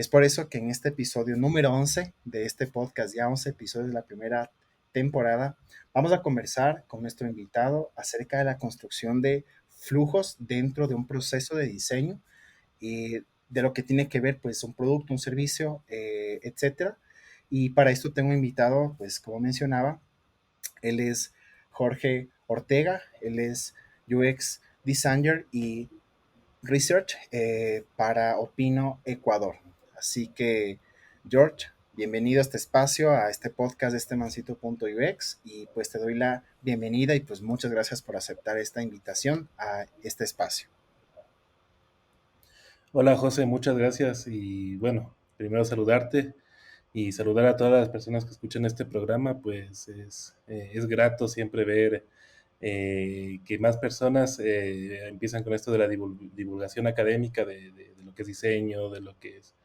es por eso que en este episodio número 11 de este podcast, ya 11 episodios de la primera temporada, vamos a conversar con nuestro invitado acerca de la construcción de flujos dentro de un proceso de diseño y de lo que tiene que ver pues un producto, un servicio, etcétera. Y para esto tengo invitado, pues como mencionaba, él es Jorge Ortega, él es UX Designer y Research para Opino Ecuador. Así que, George, bienvenido a este espacio, a este podcast de este mancito.ux y pues te doy la bienvenida y pues muchas gracias por aceptar esta invitación a este espacio. Hola José, muchas gracias y bueno, primero saludarte y saludar a todas las personas que escuchan este programa, pues es grato siempre ver que más personas empiezan con esto de la divulgación académica de lo que es diseño, de lo que es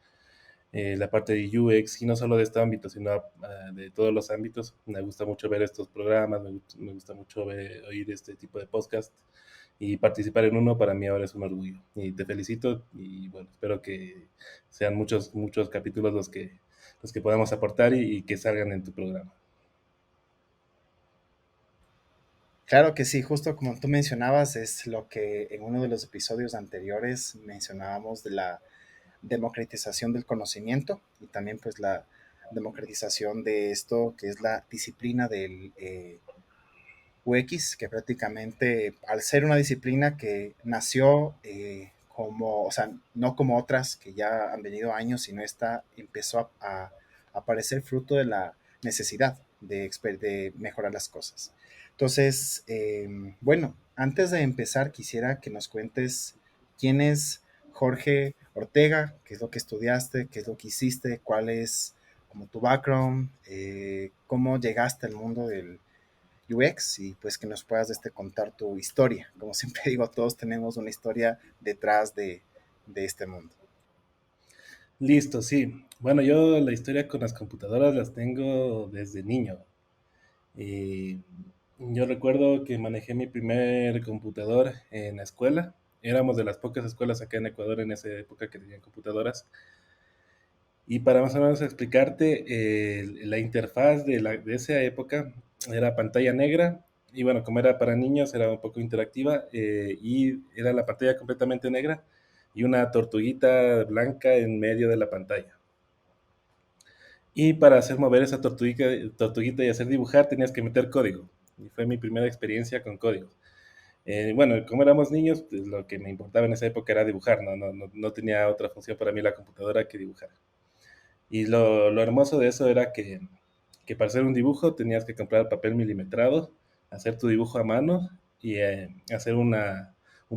la parte de UX y no solo de este ámbito, sino de todos los ámbitos. Me gusta mucho ver estos programas, me gusta mucho oír este tipo de podcast y participar en uno para mí ahora es un orgullo. Y te felicito y bueno, espero que sean muchos capítulos los que podamos aportar y que salgan en tu programa. Claro que sí, justo como tú mencionabas, es lo que en uno de los episodios anteriores mencionábamos de la democratización del conocimiento y también pues la democratización de esto que es la disciplina del UX, que prácticamente al ser una disciplina que nació como, o sea, no como otras que ya han venido años, sino esta empezó a aparecer fruto de la necesidad de mejorar las cosas. Entonces, bueno, antes de empezar, quisiera que nos cuentes quién es Jorge Ortega, qué es lo que estudiaste, qué es lo que hiciste, cuál es como tu background, cómo llegaste al mundo del UX y pues que nos puedas contar tu historia. Como siempre digo, todos tenemos una historia detrás de este mundo. Listo, sí. Bueno, yo la historia con las computadoras las tengo desde niño. Y yo recuerdo que manejé mi primer computador en la escuela. Éramos de las pocas escuelas acá en Ecuador en esa época que tenían computadoras. Y para más o menos explicarte, la interfaz de esa época era pantalla negra. Y bueno, como era para niños, era un poco interactiva. Y era la pantalla completamente negra y una tortuguita blanca en medio de la pantalla. Y para hacer mover esa tortuguita y hacer dibujar tenías que meter código. Y fue mi primera experiencia con código. Bueno, como éramos niños, pues lo que me importaba en esa época era dibujar, no tenía otra función para mí la computadora que dibujar. Y lo hermoso de eso era que para hacer un dibujo tenías que comprar papel milimetrado, hacer tu dibujo a mano y hacer un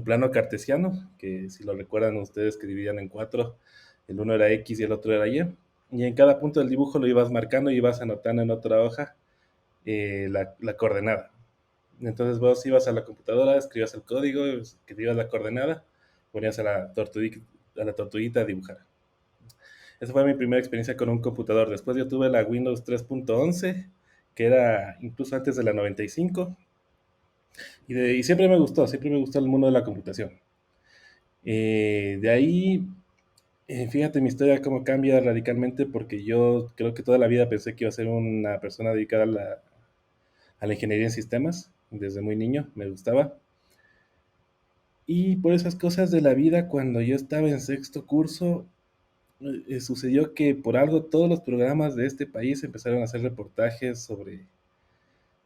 plano cartesiano, que si lo recuerdan ustedes que dividían en cuatro, el uno era X y el otro era Y. Y en cada punto del dibujo lo ibas marcando y ibas anotando en otra hoja la coordenada. Entonces vos ibas a la computadora, escribías el código, escribías la coordenada, ponías a la tortuguita a dibujar. Esa fue mi primera experiencia con un computador. Después yo tuve la Windows 3.11, que era incluso antes de la 95, y siempre me gustó el mundo de la computación. De ahí, fíjate mi historia cómo cambia radicalmente, porque yo creo que toda la vida pensé que iba a ser una persona dedicada a la ingeniería en sistemas, desde muy niño, me gustaba. Y por esas cosas de la vida, cuando yo estaba en sexto curso, sucedió que por algo todos los programas de este país empezaron a hacer reportajes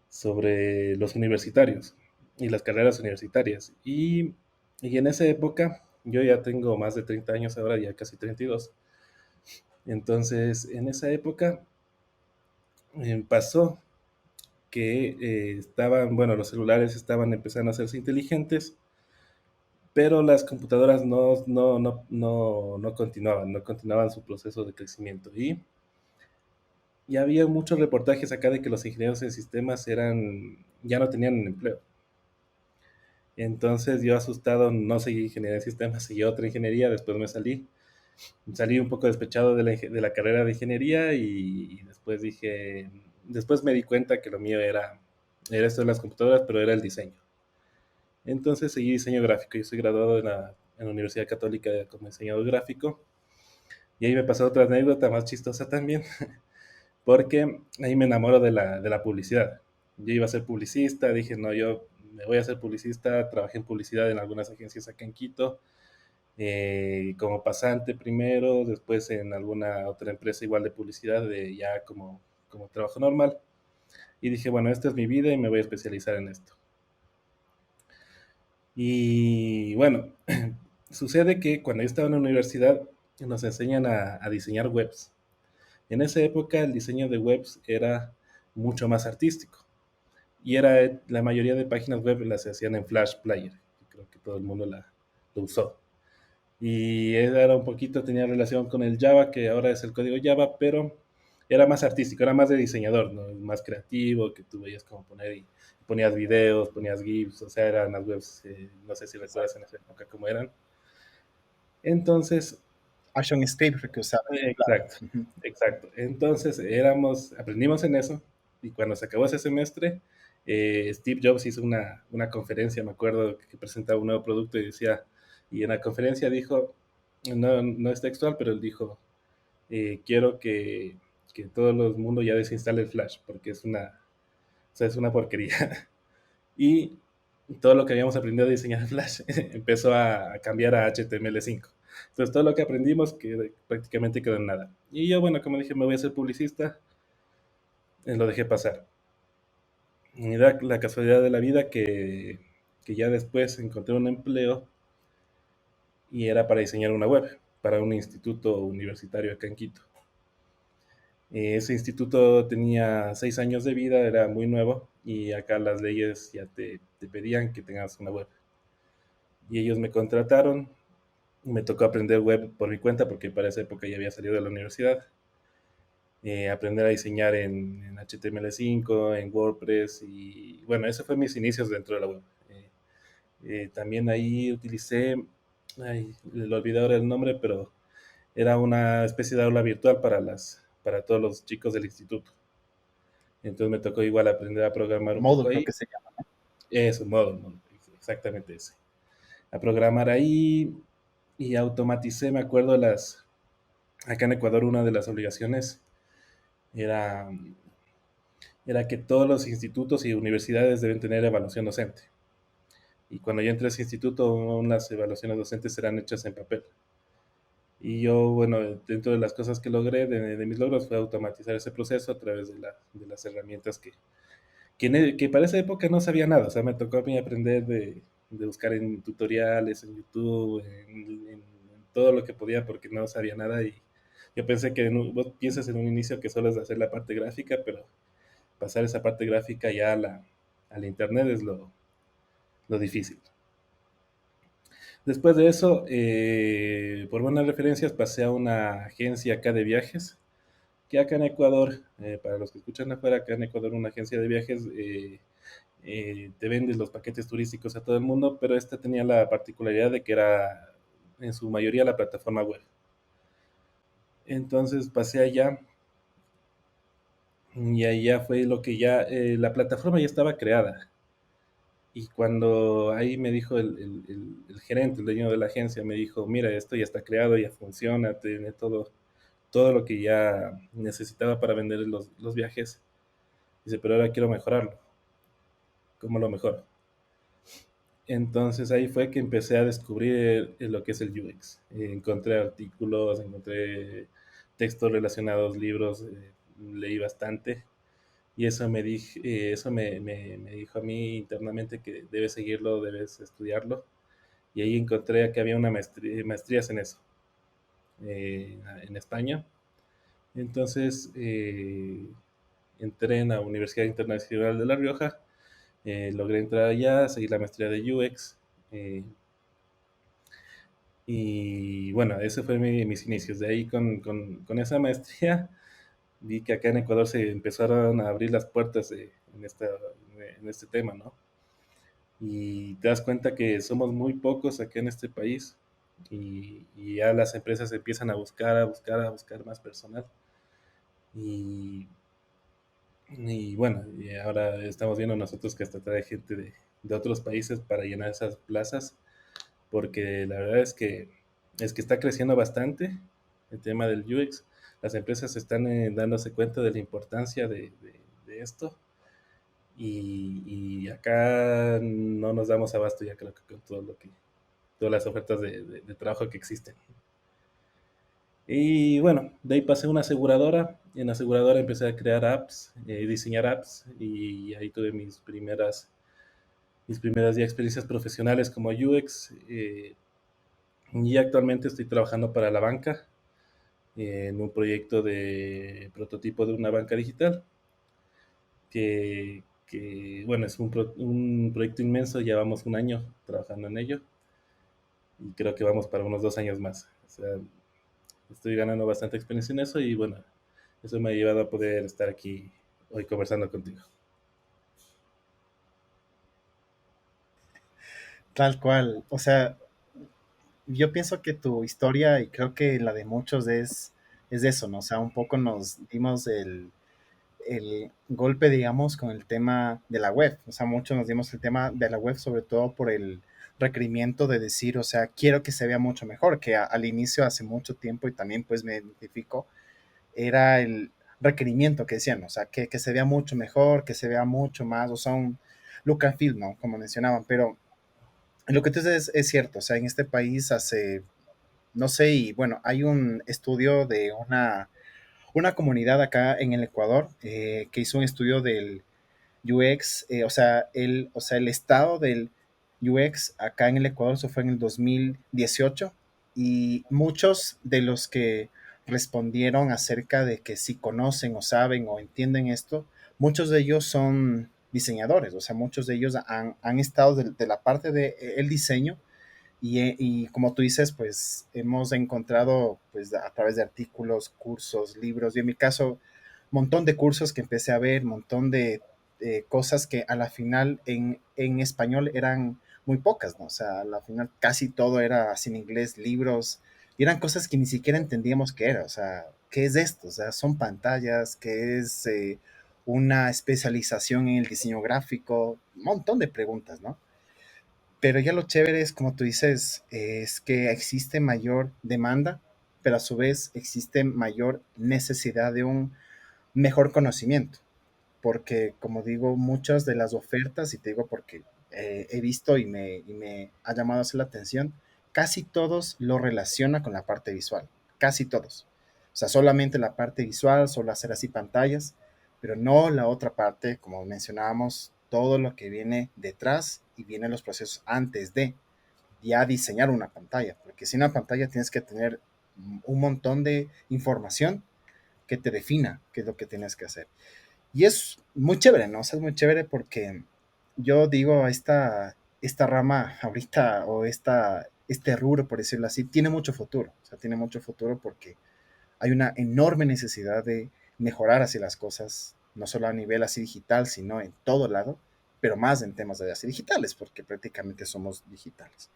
sobre los universitarios y las carreras universitarias. Y en esa época, yo ya tengo más de 30 años ahora, ya casi 32. Entonces, en esa época pasó que bueno, los celulares estaban empezando a hacerse inteligentes, pero las computadoras no continuaban su proceso de crecimiento. Y había muchos reportajes acá de que los ingenieros en sistemas ya no tenían un empleo. Entonces yo asustado no seguí ingeniería en sistemas, seguí otra ingeniería, después salí un poco despechado de la carrera de ingeniería y después me di cuenta que lo mío era esto de las computadoras, pero era el diseño. Entonces seguí diseño gráfico, yo soy graduado en la Universidad Católica como diseñador gráfico. Y ahí me pasó otra anécdota más chistosa también, porque ahí me enamoro de la publicidad. Yo iba a ser publicista, dije, no, yo me voy a ser publicista, trabajé en publicidad en algunas agencias acá en Quito, como pasante primero, después en alguna otra empresa igual de publicidad, ya como trabajo normal. Y dije, bueno, esta es mi vida y me voy a especializar en esto. Y bueno, sucede que cuando yo estaba en la universidad nos enseñan a diseñar webs. En esa época el diseño de webs era mucho más artístico y era la mayoría de páginas web las hacían en Flash Player. Creo que todo el mundo lo usó. Y era un poquito, tenía relación con el Java, que ahora es el código Java, pero era más artístico, era más de diseñador, ¿no? Más creativo, que tú veías cómo poner y ponías videos, ponías GIFs, o sea, eran las webs, no sé si recuerdas en esa época cómo eran. Entonces, Action Script que usaba, claro. exacto, exacto. Entonces, aprendimos en eso, y cuando se acabó ese semestre, Steve Jobs hizo una conferencia, me acuerdo, que presentaba un nuevo producto y decía, y en la conferencia dijo, no es textual, pero él dijo, quiero que todo el mundo ya desinstale el Flash, porque o sea, es una porquería. Y todo lo que habíamos aprendido a diseñar en Flash empezó a cambiar a HTML5. Entonces todo lo que aprendimos prácticamente quedó en nada. Y yo, bueno, como dije, me voy a ser publicista, lo dejé pasar. Y da la casualidad de la vida que ya después encontré un empleo y era para diseñar una web para un instituto universitario acá en Quito. Ese instituto tenía 6 años de vida, era muy nuevo y acá las leyes ya te pedían que tengas una web. Y ellos me contrataron, me tocó aprender web por mi cuenta porque para esa época ya había salido de la universidad. Aprender a diseñar en HTML5, en WordPress y bueno, esos fueron mis inicios dentro de la web. También ahí utilicé, le olvidé ahora el nombre, pero era una especie de aula virtual para todos los chicos del instituto. Entonces me tocó igual aprender a programar un poco Moodle creo ahí. que se llama. Eso, modo, exactamente ese. A programar ahí y automaticé, me acuerdo, acá en Ecuador una de las obligaciones era, era que todos los institutos y universidades deben tener evaluación docente. Y cuando yo entré a ese instituto, las evaluaciones docentes serán hechas en papel. Y yo, bueno, dentro de las cosas que logré, de mis logros, fue automatizar ese proceso a través de las herramientas que para esa época no sabía nada. O sea, me tocó a mí aprender de buscar en tutoriales, en YouTube, en todo lo que podía porque no sabía nada. Y yo pensé que vos piensas en un inicio que solo es hacer la parte gráfica, pero pasar esa parte gráfica ya a la internet es lo difícil. Después de eso, por buenas referencias, pasé a una agencia acá de viajes, que acá en Ecuador, para los que escuchan afuera, acá en Ecuador una agencia de viajes te vende los paquetes turísticos a todo el mundo, pero esta tenía la particularidad de que era en su mayoría la plataforma web. Entonces pasé allá y allá fue lo que ya, la plataforma ya estaba creada. Y cuando ahí me dijo el gerente, el dueño de la agencia, me dijo, mira, esto ya está creado, ya funciona, tiene todo lo que ya necesitaba para vender los viajes. Dice, pero ahora quiero mejorarlo. ¿Cómo lo mejoro? Entonces ahí fue que empecé a descubrir lo que es el UX. Encontré artículos, encontré textos relacionados, libros, leí bastante y eso me dijo a mí internamente que debes seguirlo, debes estudiarlo. Y ahí encontré que había una maestrías en eso, en España. Entonces entré en la Universidad Internacional de La Rioja, logré entrar allá, seguir la maestría de UX. Y bueno, ese fue mis inicios. De ahí con esa maestría vi que acá en Ecuador se empezaron a abrir las puertas en este tema, ¿no? Y te das cuenta que somos muy pocos acá en este país y ya las empresas empiezan a buscar más personal. Y, y bueno, y ahora estamos viendo nosotros que hasta trae gente de otros países para llenar esas plazas, porque la verdad es que está creciendo bastante. el tema del UX. Las empresas están dándose cuenta de la importancia de esto y acá no nos damos abasto ya creo que con todas las ofertas de trabajo que existen. Y bueno, de ahí pasé a una aseguradora. En la aseguradora empecé a crear apps, diseñar apps y ahí tuve mis primeras ya experiencias profesionales como UX. Y actualmente estoy trabajando para la banca en un proyecto de prototipo de una banca digital bueno, es un proyecto inmenso, llevamos un año trabajando en ello y creo que vamos para unos 2 años más. O sea, estoy ganando bastante experiencia en eso y bueno, eso me ha llevado a poder estar aquí hoy conversando contigo. Tal cual. O sea, yo pienso que tu historia y creo que la de muchos es eso, ¿no? O sea, un poco nos dimos el golpe, digamos, con el tema de la web. O sea, muchos nos dimos el tema de la web, sobre todo por el requerimiento de decir, o sea, quiero que se vea mucho mejor, que al inicio, hace mucho tiempo, y también pues me identifico, era el requerimiento que decían, o sea, que se vea mucho mejor, que se vea mucho más, o sea, un look and feel, ¿no? Como mencionaban, pero lo que tú dices es cierto, o sea, en este país hace, no sé, y bueno, hay un estudio de una comunidad acá en el Ecuador que hizo un estudio del UX, o sea, el estado del UX acá en el Ecuador, eso fue en el 2018, y muchos de los que respondieron acerca de que si conocen o saben o entienden esto, muchos de ellos son diseñadores, o sea, muchos de ellos han estado de la parte del diseño y como tú dices, pues hemos encontrado pues a través de artículos, cursos, libros, y en mi caso, montón de cursos que empecé a ver, montón de cosas que a la final en español eran muy pocas, ¿no? O sea, a la final casi todo era así en inglés, libros, y eran cosas que ni siquiera entendíamos qué era, o sea, ¿qué es esto? O sea, son pantallas, ¿qué es una especialización en el diseño gráfico? Un montón de preguntas, ¿no? Pero ya lo chévere es, como tú dices, es que existe mayor demanda, pero a su vez existe mayor necesidad de un mejor conocimiento. Porque, como digo, muchas de las ofertas, y te digo porque he visto y me ha llamado así la atención, casi todos lo relacionan con la parte visual. Casi todos. O sea, solamente la parte visual, solo hacer así pantallas, pero no la otra parte, como mencionábamos, todo lo que viene detrás y vienen los procesos antes de ya diseñar una pantalla, porque si una pantalla tienes que tener un montón de información que te defina qué es lo que tienes que hacer. Y es muy chévere, ¿no? O sea, es muy chévere porque yo digo, esta rama ahorita o este rubro, por decirlo así, tiene mucho futuro. O sea, tiene mucho futuro porque hay una enorme necesidad de mejorar así las cosas, no solo a nivel así digital, sino en todo lado, pero más en temas de así digitales, porque prácticamente somos digitales.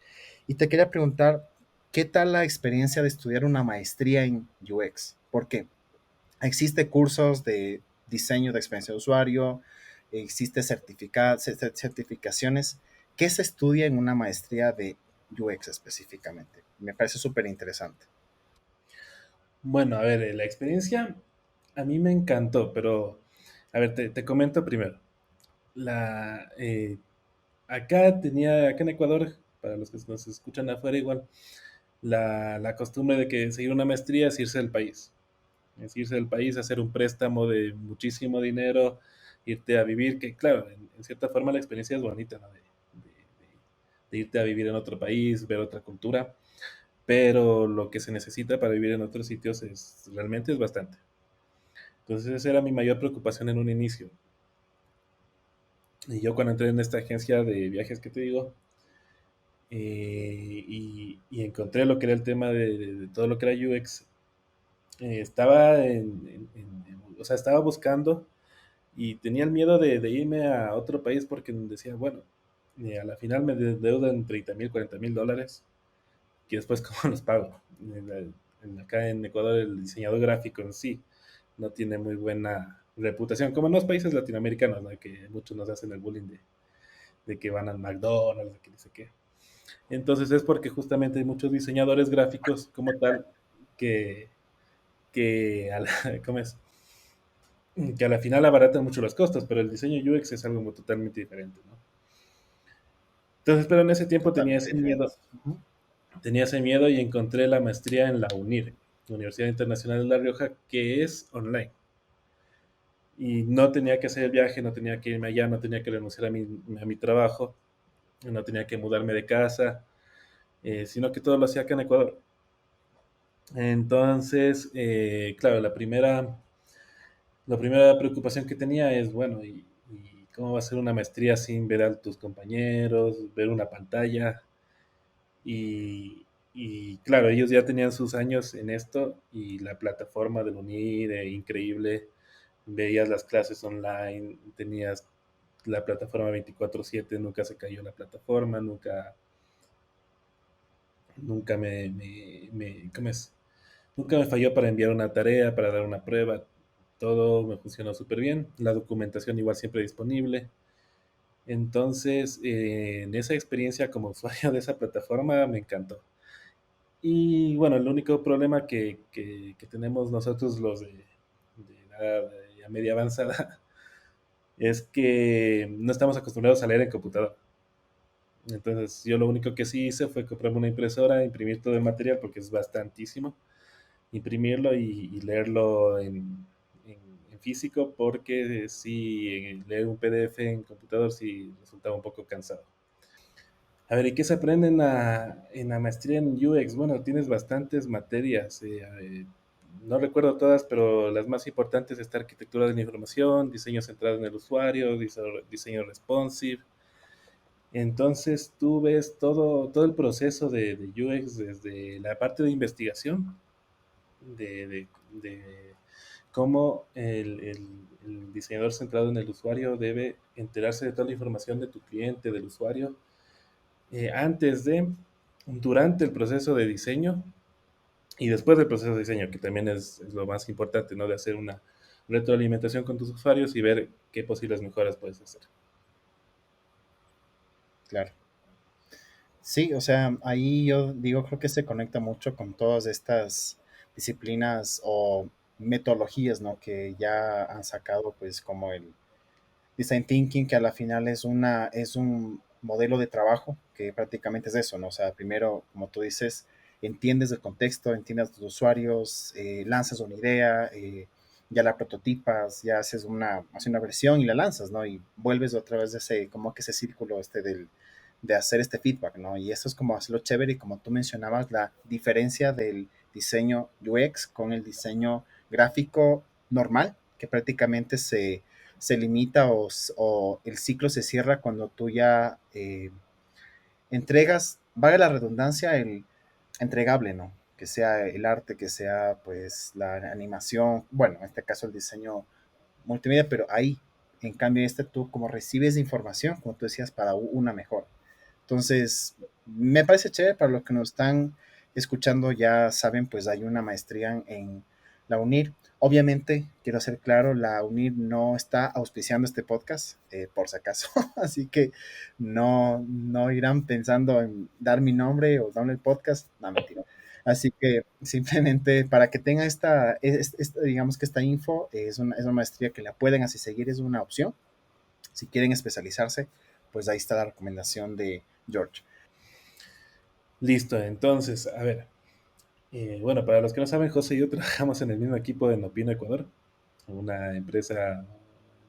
Y te quería preguntar, ¿qué tal la experiencia de estudiar una maestría en UX? Porque existe cursos de diseño de experiencia de usuario, existe certificaciones. ¿Qué se estudia en una maestría de UX específicamente? Me parece súper interesante. Bueno, a ver, la experiencia a mí me encantó, pero a ver, te comento primero. La, acá en Ecuador, para los que nos escuchan afuera igual, la costumbre de que seguir una maestría es irse del país. Es irse del país, hacer un préstamo de muchísimo dinero, irte a vivir, que claro, en cierta forma la experiencia es bonita, ¿no? De irte a vivir en otro país, ver otra cultura, pero lo que se necesita para vivir en otros sitios realmente es bastante. Entonces esa era mi mayor preocupación en un inicio. Y yo cuando entré en esta agencia de viajes que te digo, y encontré lo que era el tema de todo lo que era UX, estaba o sea, estaba buscando y tenía el miedo de irme a otro país porque decía, bueno, a la final me deudan 30,000, 40,000 dólares y después cómo los pago. Acá en Ecuador el diseñador gráfico en sí no tiene muy buena reputación, como en los países latinoamericanos, ¿no? Que muchos nos hacen el bullying de que van al McDonald's, de que dice qué. Entonces es porque justamente hay muchos diseñadores gráficos como tal que, que a la, ¿cómo es? Que a la final abaratan mucho los costos, pero el diseño UX es algo totalmente diferente, ¿no? Entonces, pero en ese tiempo Totalmente diferente. Ujú. tenía ese miedo y encontré la maestría en la UNIR, Universidad Internacional de La Rioja, que es online. Y no tenía que hacer el viaje, no tenía que irme allá, no tenía que renunciar a mi trabajo, no tenía que mudarme de casa, sino que todo lo hacía acá en Ecuador. Entonces, claro, la primera preocupación que tenía es, bueno, ¿y cómo va a ser una maestría sin ver a tus compañeros, ver una pantalla? Y, y claro, ellos ya tenían sus años en esto y la plataforma del UNIR, increíble, veías las clases online, tenías la plataforma 24/7, nunca se cayó la plataforma, nunca ¿cómo es? Nunca me falló para enviar una tarea, para dar una prueba, todo me funcionó súper bien, la documentación igual siempre disponible. Entonces, en esa experiencia como usuario de esa plataforma me encantó. Y bueno, el único problema que tenemos nosotros los de edad ya media avanzada es que no estamos acostumbrados a leer en computador. Entonces, yo lo único que sí hice fue comprarme una impresora, imprimir todo el material porque es bastantísimo, imprimirlo y leerlo en, en físico porque sí, leer un PDF en computador sí resultaba un poco cansado. A ver, ¿y qué se aprende en la maestría en UX? Bueno, tienes bastantes materias. No recuerdo todas, pero las más importantes está arquitectura de la información, diseño centrado en el usuario, diseño responsive. Entonces tú ves todo el proceso de UX desde la parte de investigación, de cómo el diseñador centrado en el usuario debe enterarse de toda la información de tu cliente, del usuario, antes de, durante el proceso de diseño y después del proceso de diseño, que también es lo más importante, ¿no? De hacer una retroalimentación con tus usuarios y ver qué posibles mejoras puedes hacer. Claro. Sí, o sea, ahí yo digo, creo que se conecta mucho con todas estas disciplinas o metodologías, ¿no? Que ya han sacado, pues, como el design thinking, que a la final es un modelo de trabajo que prácticamente es eso, ¿no? O sea, primero, como tú dices, entiendes el contexto, entiendes a tus usuarios, lanzas una idea, ya la prototipas, ya haces una versión y la lanzas, ¿no? Y vuelves otra vez de ese, como que ese círculo de hacer este feedback, ¿no? Y eso es como hacerlo chévere y como tú mencionabas, la diferencia del diseño UX con el diseño gráfico normal, que prácticamente se limita o el ciclo se cierra cuando tú ya entregas, valga la redundancia, el entregable, ¿no? Que sea el arte, que sea pues la animación, bueno, en este caso el diseño multimedia, pero ahí, en cambio, tú como recibes información, como tú decías, para una mejor. Entonces, me parece chévere para los que nos están escuchando, ya saben, pues hay una maestría en la UNIR. Obviamente, quiero ser claro, la UNIR no está auspiciando este podcast, por si acaso, así que no irán pensando en dar mi nombre o darme el podcast, no, mentira. Así que simplemente para que tengan digamos que esta info es una maestría que la pueden así seguir, es una opción. Si quieren especializarse, pues ahí está la recomendación de George. Listo, entonces, a ver. Bueno, para los que no saben, José y yo trabajamos en el mismo equipo de Nopino Ecuador, una empresa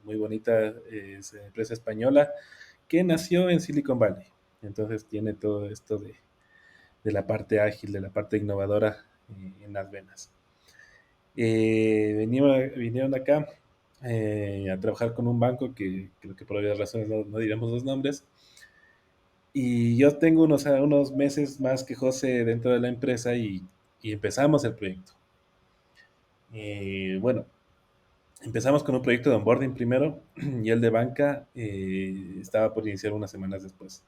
muy bonita, es una empresa española que nació en Silicon Valley. Entonces tiene todo esto de la parte ágil, de la parte innovadora en las venas. Vinieron acá a trabajar con un banco que creo que por obvias razones no diremos los nombres. Y yo tengo unos meses más que José dentro de la empresa y empezamos el proyecto. Bueno, empezamos con un proyecto de onboarding primero y el de banca estaba por iniciar unas semanas después.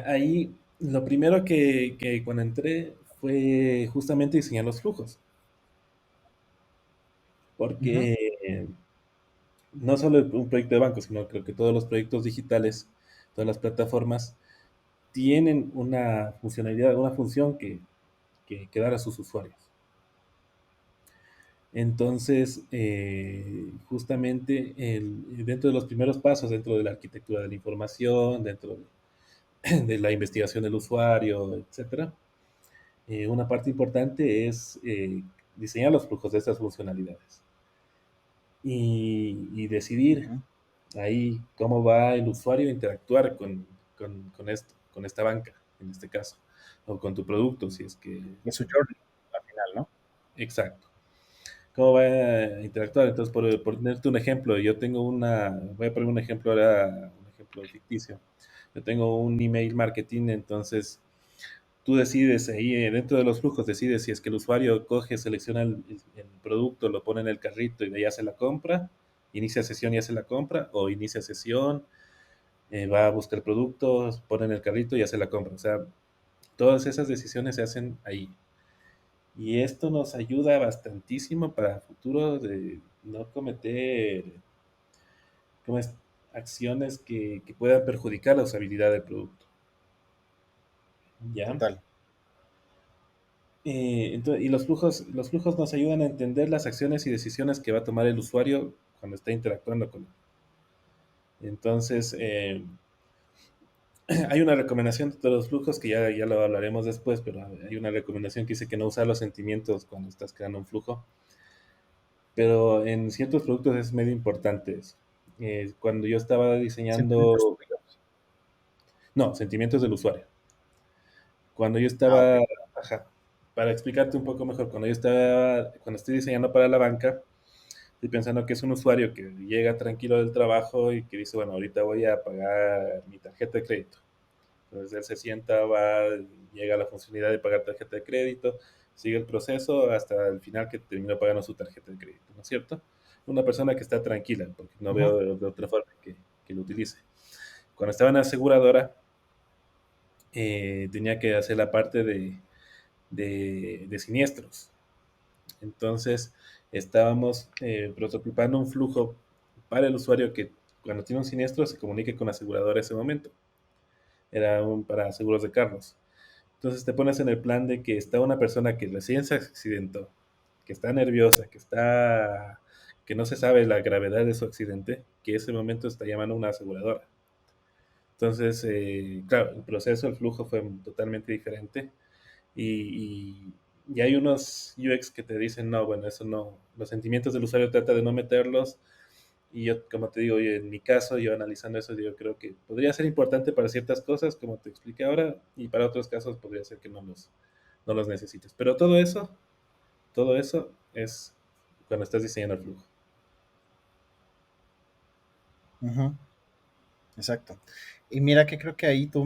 Ahí lo primero que cuando entré fue justamente diseñar los flujos, Ujú. porque no solo un proyecto de banco, sino creo que todos los proyectos digitales, todas las plataformas tienen una funcionalidad, una función que dar a sus usuarios. Entonces, justamente dentro de los primeros pasos, dentro de la arquitectura de la información, dentro de la investigación del usuario, etcétera, una parte importante es diseñar los flujos de estas funcionalidades y decidir Ujú. ahí cómo va el usuario a interactuar con esto, con esta banca, en este caso, o con tu producto, si es que... Es su journey al final, ¿no? Exacto. ¿Cómo va a interactuar? Entonces, por ponerte un ejemplo, voy a poner un ejemplo ahora, un ejemplo ficticio. Yo tengo un email marketing, entonces tú decides ahí dentro de los flujos, decides si es que el usuario coge, selecciona el producto, lo pone en el carrito y de ahí hace la compra, inicia sesión y hace la compra, o inicia sesión, va a buscar el producto, pone en el carrito y hace la compra. O sea, todas esas decisiones se hacen ahí. Y esto nos ayuda bastantísimo para futuro de no cometer como acciones que puedan perjudicar la usabilidad del producto. ¿Ya? Total. Y los flujos nos ayudan a entender las acciones y decisiones que va a tomar el usuario cuando está interactuando con él. Entonces, hay una recomendación de los flujos que ya lo hablaremos después, pero hay una recomendación que dice que no usar los sentimientos cuando estás creando un flujo, pero en ciertos productos es medio importante eso. Cuando yo estaba Sentimientos diseñando, tuyos. no, sentimientos del usuario. Cuando yo Ah, ok. estaba, ajá, para explicarte un poco mejor, cuando estoy diseñando para la banca, estoy pensando que es un usuario que llega tranquilo del trabajo y que dice, bueno, ahorita voy a pagar mi tarjeta de crédito. Entonces él se sienta, llega a la funcionalidad de pagar tarjeta de crédito, sigue el proceso hasta el final que terminó pagando su tarjeta de crédito, ¿no es cierto? Una persona que está tranquila, porque no Ujú. veo de otra forma que lo utilice. Cuando estaba en la aseguradora, tenía que hacer la parte de siniestros. Entonces, estábamos prototipando un flujo para el usuario que cuando tiene un siniestro se comunique con la aseguradora ese momento. Era para seguros de carros. Entonces te pones en el plan de que está una persona que recién se accidentó, que está nerviosa, que no se sabe la gravedad de su accidente, que ese momento está llamando a una aseguradora. Entonces, claro, el proceso, el flujo fue totalmente diferente y hay unos UX que te dicen, no, bueno, eso no, los sentimientos del usuario trata de no meterlos. Y yo, como te digo, en mi caso, yo analizando eso, yo creo que podría ser importante para ciertas cosas, como te expliqué ahora, y para otros casos podría ser que no los necesites. Pero todo eso es cuando estás diseñando el flujo. Ujú. Exacto. Y mira que creo que ahí tú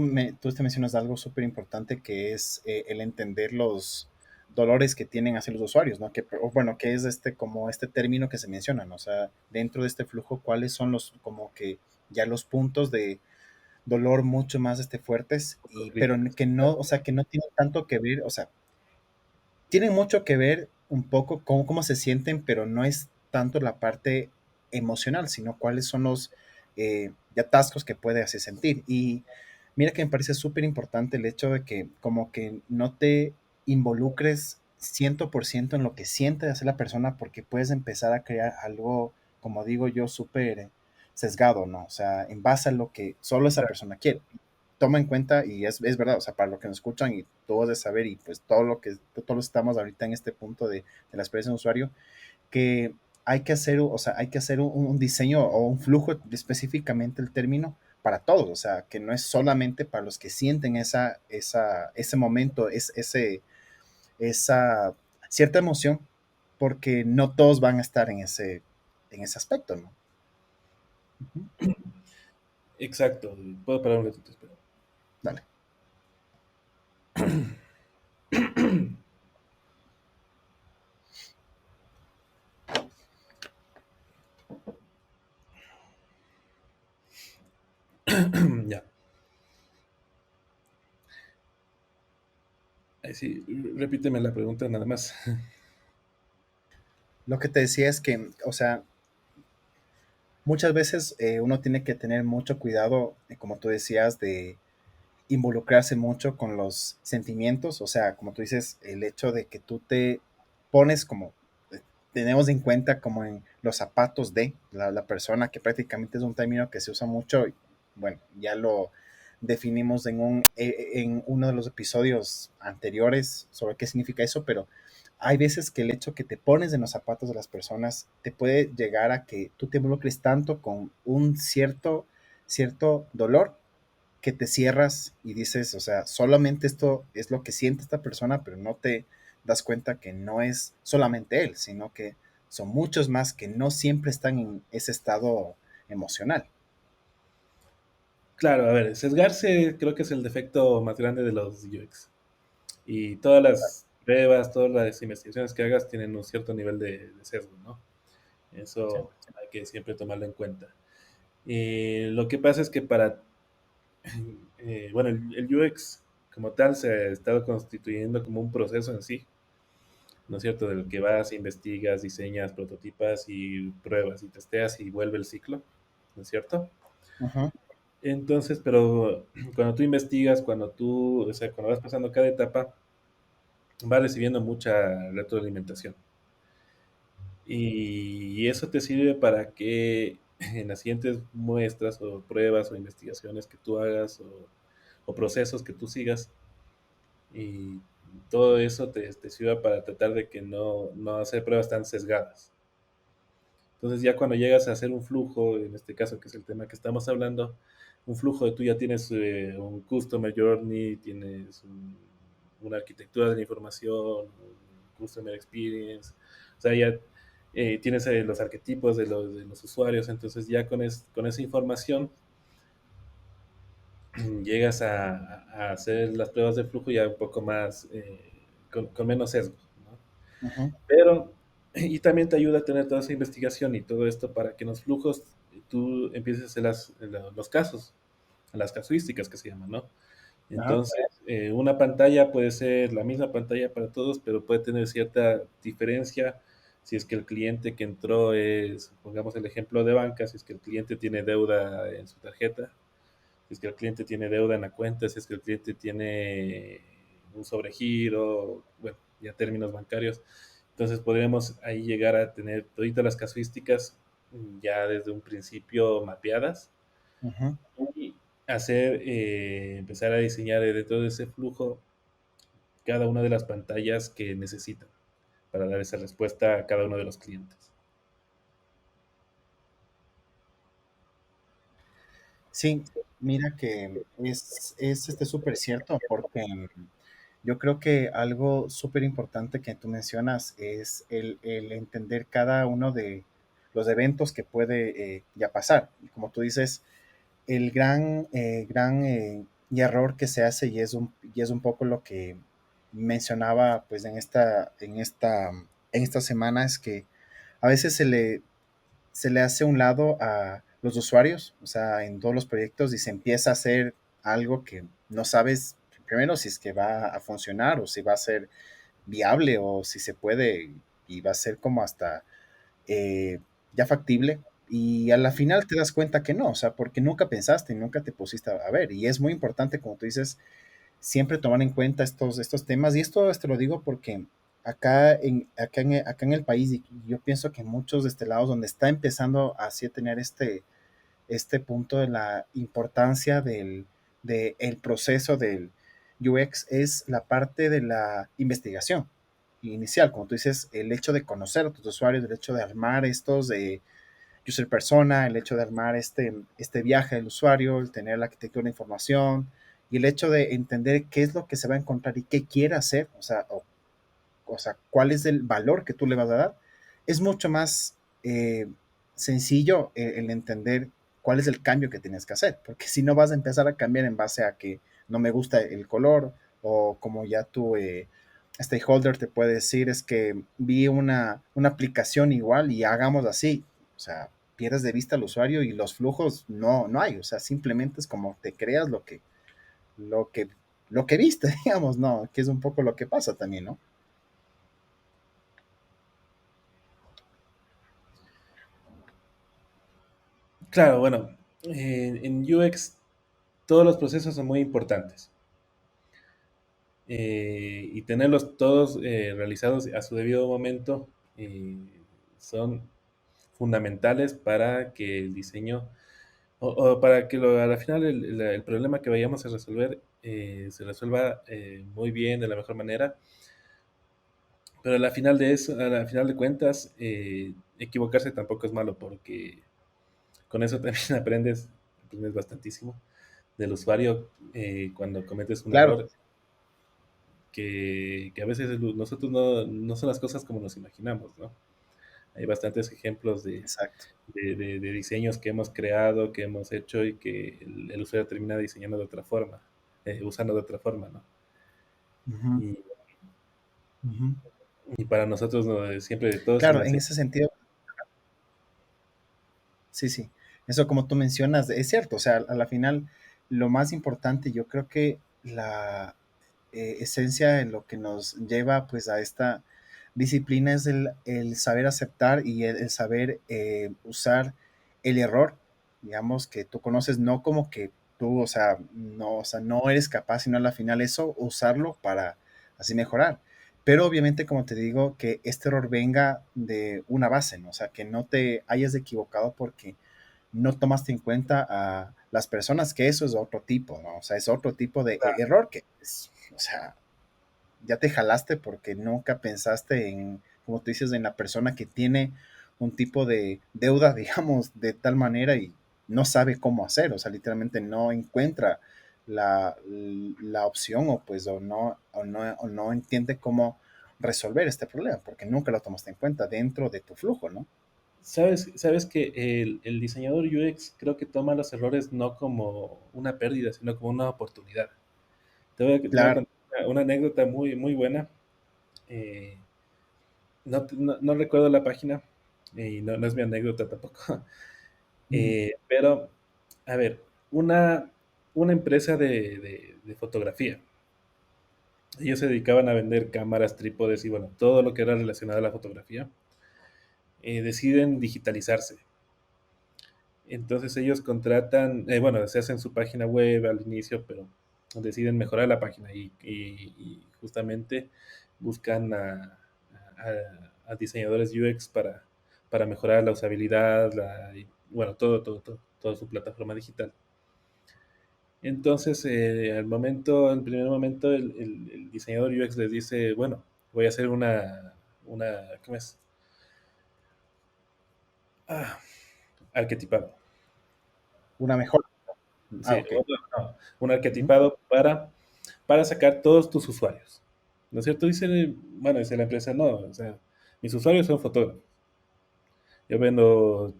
te mencionas algo súper importante que es el entender los dolores que tienen hacia los usuarios, ¿no? Que, o bueno, que es como este término que se menciona, ¿no? O sea, dentro de este flujo, ¿cuáles son los, como que ya los puntos de dolor mucho más fuertes, y, pero Críticos. que no, o sea, que no tienen tanto que ver, o sea, tienen mucho que ver un poco con cómo se sienten, pero no es tanto la parte emocional, sino cuáles son los atascos que puede hacer sentir. Y mira que me parece súper importante el hecho de que como que no te involucres 100% en lo que siente hacer la persona, porque puedes empezar a crear algo, como digo yo, súper sesgado, ¿no? O sea, en base a lo que solo esa Exacto. persona quiere. Toma en cuenta, y es verdad, o sea, para lo que nos escuchan y todos de saber, y pues todos estamos ahorita en este punto de la experiencia de usuario, que hay que hacer, o sea, hay que hacer un diseño o un flujo, específicamente el término, para todos, o sea, que no es solamente para los que sienten ese momento, esa cierta emoción, porque no todos van a estar en ese aspecto, ¿no? Ujú. Exacto. Puedo parar un ratito, espera. Dale. Ya. Sí, repíteme la pregunta nada más. Lo que te decía es que, o sea, muchas veces uno tiene que tener mucho cuidado, como tú decías, de involucrarse mucho con los sentimientos, o sea, como tú dices, el hecho de que tú te pones como, tenemos en cuenta como en los zapatos de la persona, que prácticamente es un término que se usa mucho. Bueno, ya lo definimos en uno de los episodios anteriores sobre qué significa eso, pero hay veces que el hecho que te pones en los zapatos de las personas te puede llegar a que tú te involucres tanto con un cierto dolor que te cierras y dices, o sea, solamente esto es lo que siente esta persona, pero no te das cuenta que no es solamente él, sino que son muchos más que no siempre están en ese estado emocional. Claro, a ver, sesgarse creo que es el defecto más grande de los UX. Y todas las pruebas, todas las investigaciones que hagas tienen un cierto nivel de sesgo, ¿no? Eso hay que siempre tomarlo en cuenta. Lo que pasa es que bueno, el UX como tal se ha estado constituyendo como un proceso en sí, ¿no es cierto? Del que vas, investigas, diseñas, prototipas y pruebas y testeas y vuelve el ciclo, ¿no es cierto? Ujú. Entonces, pero cuando tú investigas, o sea, cuando vas pasando cada etapa, vas recibiendo mucha retroalimentación. Y eso te sirve para que en las siguientes muestras o pruebas o investigaciones que tú hagas o procesos que tú sigas, y todo eso te sirva para tratar de que no hacer pruebas tan sesgadas. Entonces ya cuando llegas a hacer un flujo, en este caso que es el tema que estamos hablando, un flujo de tú ya tienes un Customer Journey, tienes una arquitectura de la información, un Customer Experience, o sea, ya tienes los arquetipos de los usuarios, entonces ya con esa información llegas a hacer las pruebas de flujo ya un poco más, con menos sesgo, ¿no? Ujú. Pero, y también te ayuda a tener toda esa investigación y todo esto para que en los flujos tú empieces a hacer los casos, las casuísticas que se llaman, ¿no? Ajá. Entonces, una pantalla puede ser la misma pantalla para todos, pero puede tener cierta diferencia si es que el cliente que entró es, pongamos el ejemplo de banca, si es que el cliente tiene deuda en su tarjeta, si es que el cliente tiene deuda en la cuenta, si es que el cliente tiene un sobregiro, bueno, ya términos bancarios. Entonces podríamos ahí llegar a tener todas las casuísticas ya desde un principio mapeadas Ujú. y empezar a diseñar dentro de ese flujo cada una de las pantallas que necesitan para dar esa respuesta a cada uno de los clientes. Sí, mira que es súper cierto, porque yo creo que algo súper importante que tú mencionas es el entender cada uno de los eventos que puede ya pasar. Y como tú dices, el gran y error que se hace y es un poco lo que mencionaba pues en esta semana es que a veces se le hace un lado a los usuarios, o sea, en todos los proyectos y se empieza a hacer algo que no sabes primero si es que va a funcionar o si va a ser viable o si se puede y va a ser como hasta eh, ya factible. Y a la final te das cuenta que no, o sea, porque nunca pensaste, nunca te pusiste a ver. Y es muy importante, como tú dices, siempre tomar en cuenta estos temas. Y esto te lo digo porque acá en el país, y yo pienso que muchos de este lado, donde está empezando así a tener este punto de la importancia del proceso del UX, es la parte de la investigación inicial, como tú dices, el hecho de conocer a tus usuarios, el hecho de armar estos de user persona, el hecho de armar este viaje del usuario, el tener la arquitectura de información y el hecho de entender qué es lo que se va a encontrar y qué quiere hacer, o sea, cuál es el valor que tú le vas a dar, es mucho más sencillo el entender cuál es el cambio que tienes que hacer, porque si no vas a empezar a cambiar en base a que no me gusta el color o como ya tu stakeholder te puede decir es que vi una aplicación igual y hagamos así, o sea, pierdes de vista al usuario y los flujos no hay, o sea, simplemente es como te creas lo que, lo que viste, digamos, ¿no? Que es un poco lo que pasa también, ¿no? Claro, bueno, en UX todos los procesos son muy importantes. Y tenerlos todos realizados a su debido momento. son fundamentales para que el diseño, o para que a la final el problema que vayamos a resolver se resuelva muy bien, de la mejor manera. Pero a la final de eso, a la final de cuentas, equivocarse tampoco es malo, porque con eso también aprendes bastantísimo del usuario cuando cometes un Claro, error, que a veces nosotros no son las cosas como nos imaginamos, ¿no? Hay bastantes ejemplos exacto. de diseños que hemos creado, que hemos hecho y que el usuario termina diseñando de otra forma, usando de otra forma, ¿no? Ujú, Y, ujú. y para nosotros siempre de todo es una Claro, en enseñanza. ese sentido, sí, sí. Eso como tú mencionas, es cierto. O sea, a la final, lo más importante, yo creo que la esencia en lo que nos lleva pues a esta disciplina es el saber aceptar y el saber usar el error, digamos, que tú conoces, no como que tú, o sea, no eres capaz, sino a la final eso, usarlo para así mejorar. Pero obviamente, como te digo, que este error venga de una base, ¿no? O sea, que no te hayas equivocado porque no tomaste en cuenta a las personas, que eso es otro tipo, ¿no? O sea, es otro tipo de error que es, o sea, ya te jalaste porque nunca pensaste en, como tú dices, en la persona que tiene un tipo de deuda, digamos, de tal manera y no sabe cómo hacer, o sea, literalmente no encuentra la opción o no entiende cómo resolver este problema porque nunca lo tomaste en cuenta dentro de tu flujo, ¿no? Sabes que el diseñador UX creo que toma los errores no como una pérdida, sino como una oportunidad. Te voy a Claro. contar una anécdota muy, muy buena. Eh, no recuerdo la página y no es mi anécdota tampoco. Ujú. Pero, a ver, una empresa de fotografía. Ellos se dedicaban a vender cámaras, trípodes y bueno, todo lo que era relacionado a la fotografía. Deciden digitalizarse. Entonces ellos contratan, bueno, se hacen su página web al inicio, pero deciden mejorar la página y justamente buscan a diseñadores UX para mejorar la usabilidad, y, bueno, toda su plataforma digital. Entonces, al primer momento, el diseñador UX les dice, bueno, voy a hacer ¿cómo es? Ah, arquetipado. Una mejor. Ah, Sí, ok. no, un Ujú. arquetipado para sacar todos tus usuarios. ¿No es cierto? Dice la empresa, no, o sea, mis usuarios son fotógrafos. Yo vendo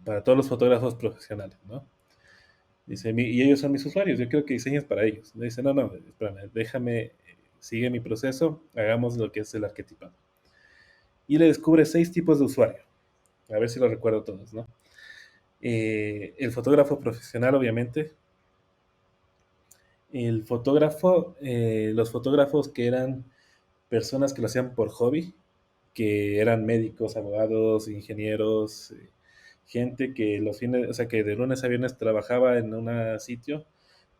para todos los fotógrafos profesionales, ¿no? Dice, y ellos son mis usuarios, yo quiero que diseñes para ellos. Dice, no, espérame, sigue mi proceso, hagamos lo que es el arquetipado. Y le descubre 6 tipos de usuario. A ver si lo recuerdo todos, ¿no? El fotógrafo profesional, obviamente, los fotógrafos que eran personas que lo hacían por hobby, que eran médicos, abogados, ingenieros, gente que o sea, que de lunes a viernes trabajaba en un sitio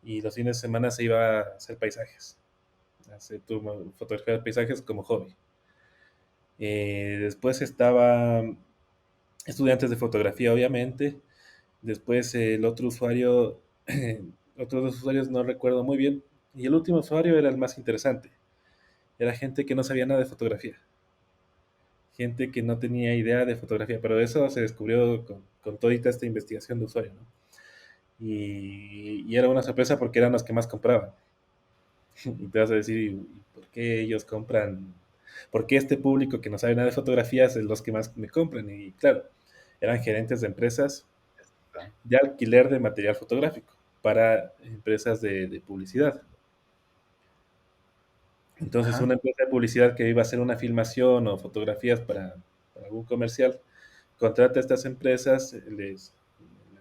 y los fines de semana se iba a hacer paisajes, fotografía de paisajes como hobby. Después estaba estudiantes de fotografía, obviamente. Después el otro usuario, otros dos usuarios no recuerdo muy bien. Y el último usuario era el más interesante. Era gente que no sabía nada de fotografía. Gente que no tenía idea de fotografía, pero eso se descubrió con toda esta investigación de usuario, ¿no? Y era una sorpresa porque eran los que más compraban. Y te vas a decir, ¿y por qué ellos compran? ¿Por qué este público que no sabe nada de fotografías es los que más me compran? Y claro, eran gerentes de empresas de alquiler de material fotográfico para empresas de publicidad. Entonces, Ajá. una empresa de publicidad que iba a hacer una filmación o fotografías para algún comercial, contrata a estas empresas, les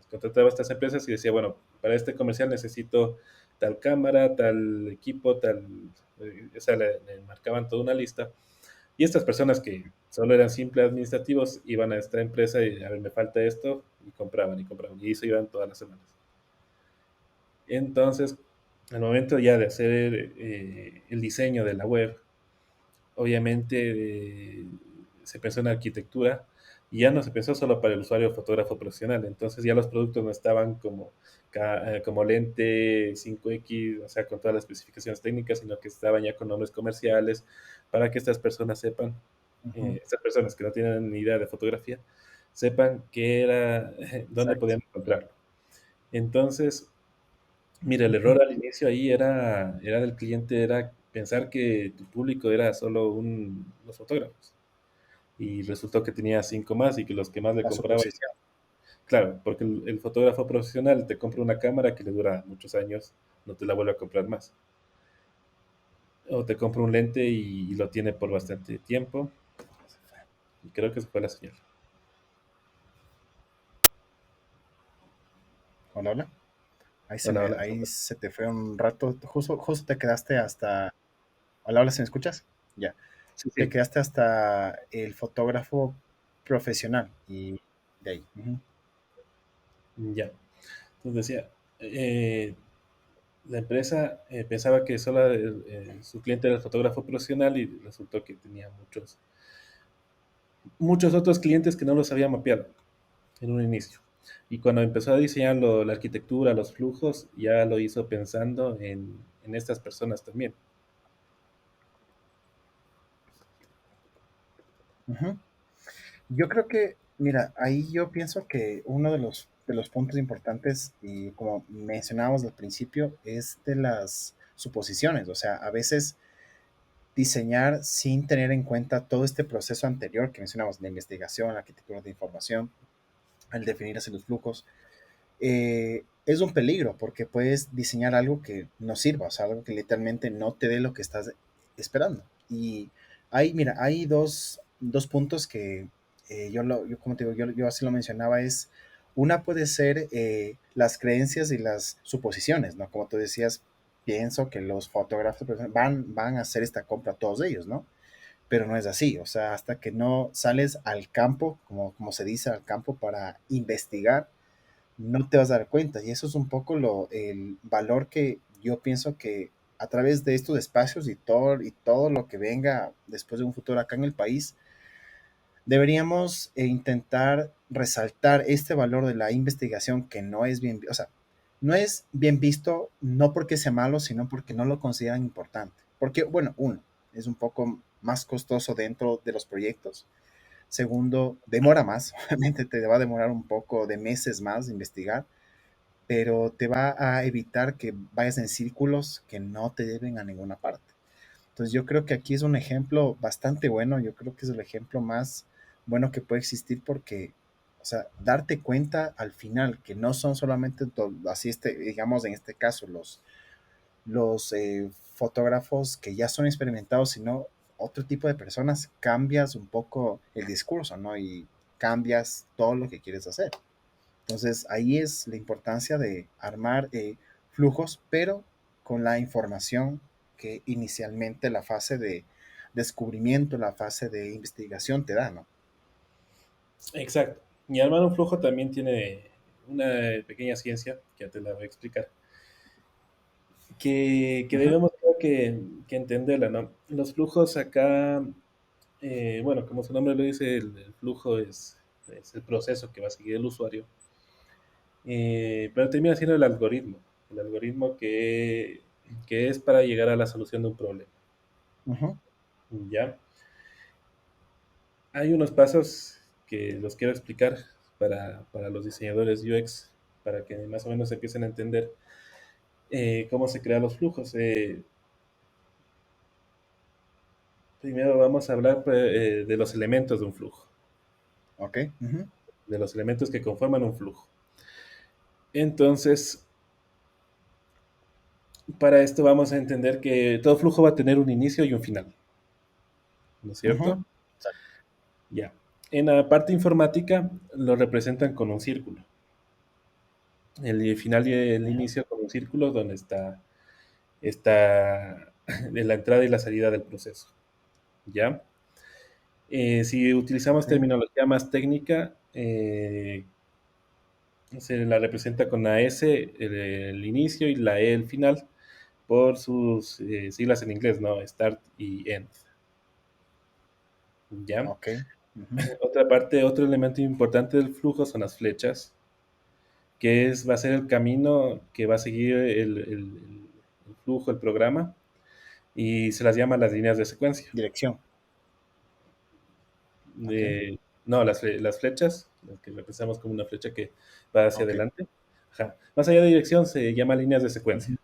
contrataba a estas empresas y decía, bueno, para este comercial necesito tal cámara, tal equipo, o sea, le marcaban toda una lista. Y estas personas que solo eran simples administrativos iban a esta empresa y, a ver, me falta esto, y compraban y compraban. Y eso iban todas las semanas. Entonces, al momento ya de hacer el diseño de la web, obviamente se pensó en arquitectura, y ya no se pensó solo para el usuario fotógrafo profesional. Entonces ya los productos no estaban como lente 5X, o sea, con todas las especificaciones técnicas, sino que estaban ya con nombres comerciales para que estas personas sepan, Ujú, estas personas que no tienen ni idea de fotografía, sepan qué era, dónde exacto. podían encontrarlo. Entonces, mira, el Ujú, error al inicio ahí era del cliente, era pensar que tu público era solo los fotógrafos. Y resultó que tenía cinco más y que los que más le la compraban, suposición. claro, porque el fotógrafo profesional te compra una cámara que le dura muchos años, no te la vuelve a comprar más. O te compra un lente y lo tiene por bastante tiempo. Y creo que esa fue la señal. Hola, hola. Hola, hola. Ahí se te fue un rato, justo te quedaste hasta, hola, hola, ¿se me escuchas? Ya, Sí, te sí, quedaste hasta el fotógrafo profesional y de ahí. Ujú, ya. Entonces decía, la empresa pensaba que solo su cliente era el fotógrafo profesional y resultó que tenía muchos otros clientes que no los había mapeado en un inicio. Y cuando empezó a diseñar la arquitectura, los flujos, ya lo hizo pensando en estas personas también. ujú. Yo creo que, mira, ahí yo pienso que uno de los puntos importantes, y como mencionábamos al principio, es de las suposiciones. O sea, a veces diseñar sin tener en cuenta todo este proceso anterior que mencionamos, la investigación, la arquitectura de información, el definir así los flujos, es un peligro porque puedes diseñar algo que no sirva, o sea, algo que literalmente no te dé lo que estás esperando. Y mira, hay dos puntos que yo, como te digo, yo así lo mencionaba, es una puede ser las creencias y las suposiciones, ¿no? Como tú decías, pienso que los fotógrafos van a hacer esta compra todos ellos, ¿no? Pero no es así, o sea, hasta que no sales al campo, como se dice, al campo para investigar, no te vas a dar cuenta. Y eso es un poco el valor que yo pienso que a través de estos espacios y todo lo que venga después de un futuro acá en el país, deberíamos intentar resaltar este valor de la investigación que no es bien, o sea, no es bien visto no porque sea malo, sino porque no lo consideran importante. Porque, bueno, uno, es un poco más costoso dentro de los proyectos. Segundo, demora más, obviamente te va a demorar un poco de meses más de investigar, pero te va a evitar que vayas en círculos que no te lleven a ninguna parte. Entonces yo creo que aquí es un ejemplo bastante bueno, yo creo que es el ejemplo más bueno que puede existir porque, o sea, darte cuenta al final que no son solamente, así digamos en este caso, los fotógrafos que ya son experimentados, sino otro tipo de personas, cambias un poco el discurso, ¿no? Y cambias todo lo que quieres hacer. Entonces, ahí es la importancia de armar flujos, pero con la información que inicialmente la fase de descubrimiento, la fase de investigación te da, ¿no? Exacto. Y armar un flujo también tiene una pequeña ciencia, que ya te la voy a explicar, que Ujú, debemos creo que entenderla, ¿no? Los flujos acá, bueno, como su nombre lo dice, el flujo es el proceso que va a seguir el usuario, pero termina siendo el algoritmo que es para llegar a la solución de un problema, ujú, ¿ya? Hay unos pasos que los quiero explicar para los diseñadores UX, para que más o menos empiecen a entender cómo se crean los flujos. Primero vamos a hablar de los elementos de un flujo, ok, ujú, de los elementos que conforman un flujo. Entonces, para esto vamos a entender que todo flujo va a tener un inicio y un final, ¿no es ujú, cierto? Ya. En la parte informática lo representan con un círculo. El final y el ujú, inicio con un círculo donde está de la entrada y la salida del proceso. ¿Ya? Si utilizamos ok, terminología más técnica, se la representa con la S el inicio y la E el final por sus siglas en inglés, ¿no? Start y end. ¿Ya? ok, Ujú. Otra parte, otro elemento importante del flujo son las flechas, va a ser el camino que va a seguir el flujo, el programa, y se las llama las líneas de secuencia. Dirección. Ok, No, las flechas, las que representamos como una flecha que va hacia ok. adelante. Ajá. Más allá de dirección se llama líneas de Ujú. secuencia,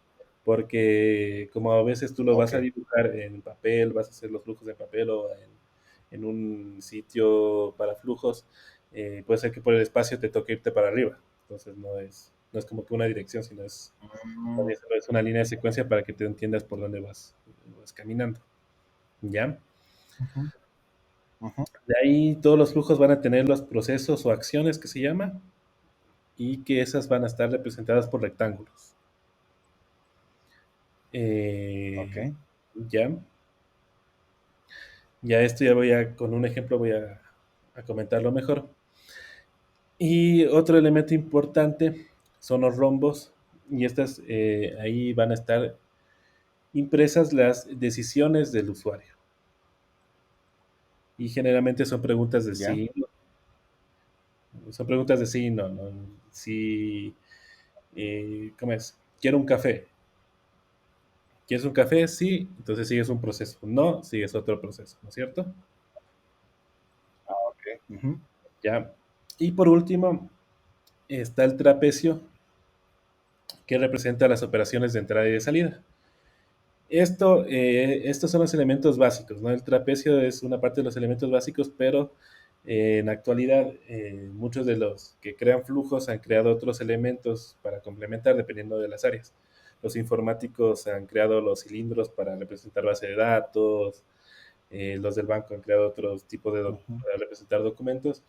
porque como a veces tú lo Ok. vas a dibujar en papel, vas a hacer los flujos en papel o en un sitio para flujos, puede ser que por el espacio te toque irte para arriba. Entonces no es como que una dirección, sino Mm, es una línea de secuencia para que te entiendas por dónde vas caminando. ¿Ya? ujú, ujú. De ahí todos los flujos van a tener los procesos o acciones que se llama y que esas van a estar representadas por rectángulos. Ok. Eh, ya, ya esto con un ejemplo a comentarlo mejor. Y otro elemento importante son los rombos y estas ahí van a estar impresas las decisiones del usuario. Y generalmente Ya. son preguntas de sí y no, ¿no? Si, ¿cómo es? Quiero un café. ¿Quieres un café? Sí, entonces sigues un proceso. No, sigues otro proceso, ¿no es cierto? Ah, ok. Ujú. Ya. Y por último, está el trapecio, que representa las operaciones de entrada y de salida. Estos son los elementos básicos, ¿no? El trapecio es una parte de los elementos básicos, pero en la actualidad muchos de los que crean flujos han creado otros elementos para complementar dependiendo de las áreas. Los informáticos han creado los cilindros para representar base de datos, los del banco han creado otros tipos Ujú. para representar documentos,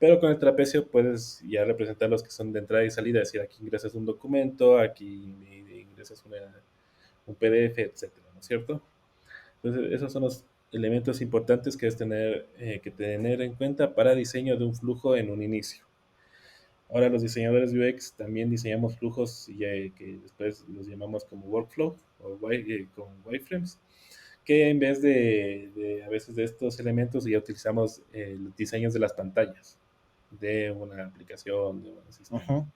pero con el trapecio puedes ya representar los que son de entrada y salida, es decir, aquí ingresas un documento, aquí ingresas un PDF, etcétera, ¿no es cierto? Entonces, esos son los elementos importantes que es que tener en cuenta para diseño de un flujo en un inicio. Ahora los diseñadores UX también diseñamos flujos que después los llamamos como workflow o con wireframes, que en vez a veces de estos elementos ya utilizamos los diseños de las pantallas de una aplicación, de un sistema. Ujú.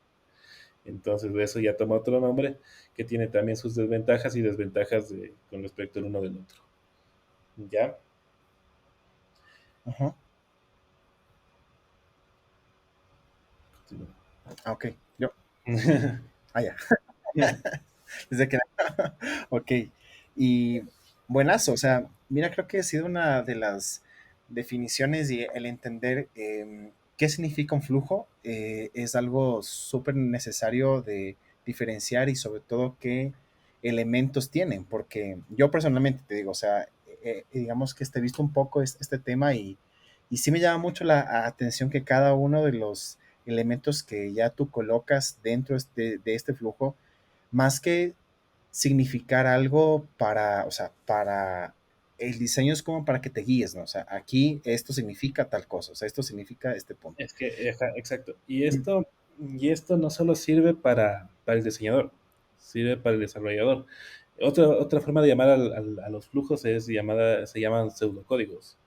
Entonces eso ya toma otro nombre que tiene también sus desventajas y desventajas con respecto al uno del otro. ¿Ya? Ujú. Ah, ok. Yo. Ah, ya. Desde que. Ok. Y buenazo. O sea, mira, creo que ha sido una de las definiciones y el entender qué significa un flujo es algo súper necesario de diferenciar y sobre todo qué elementos tienen. Porque yo personalmente te digo, o sea, digamos que he visto un poco este tema y sí me llama mucho la atención que cada uno de los elementos que ya tú colocas dentro de este flujo, más que significar algo para, o sea, para el diseño es como para que te guíes, ¿no? O sea, aquí esto significa tal cosa, o sea, esto significa este punto. Es que, ajá, exacto. Y Mm. esto no solo sirve para el diseñador, sirve para el desarrollador. Otra forma de llamar a los flujos se llaman pseudocódigos.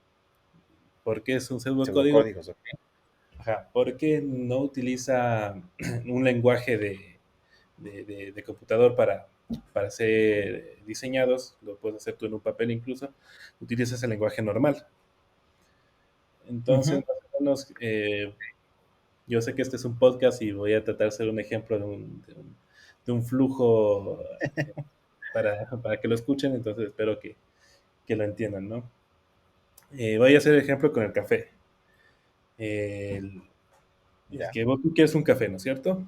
¿Por qué es un pseudocódigo? Pseudocódigos, ¿ok? Ajá, porque no utiliza un lenguaje de computador para ser diseñados, lo puedes hacer tú en un papel incluso, utilizas el lenguaje normal. Entonces, Ujú. más o menos, yo sé que este es un podcast y voy a tratar de ser un ejemplo de un flujo para que lo escuchen, entonces espero que lo entiendan, ¿no? Voy a hacer el ejemplo con el café. El, el Ya. que tú quieres un café, ¿no es cierto?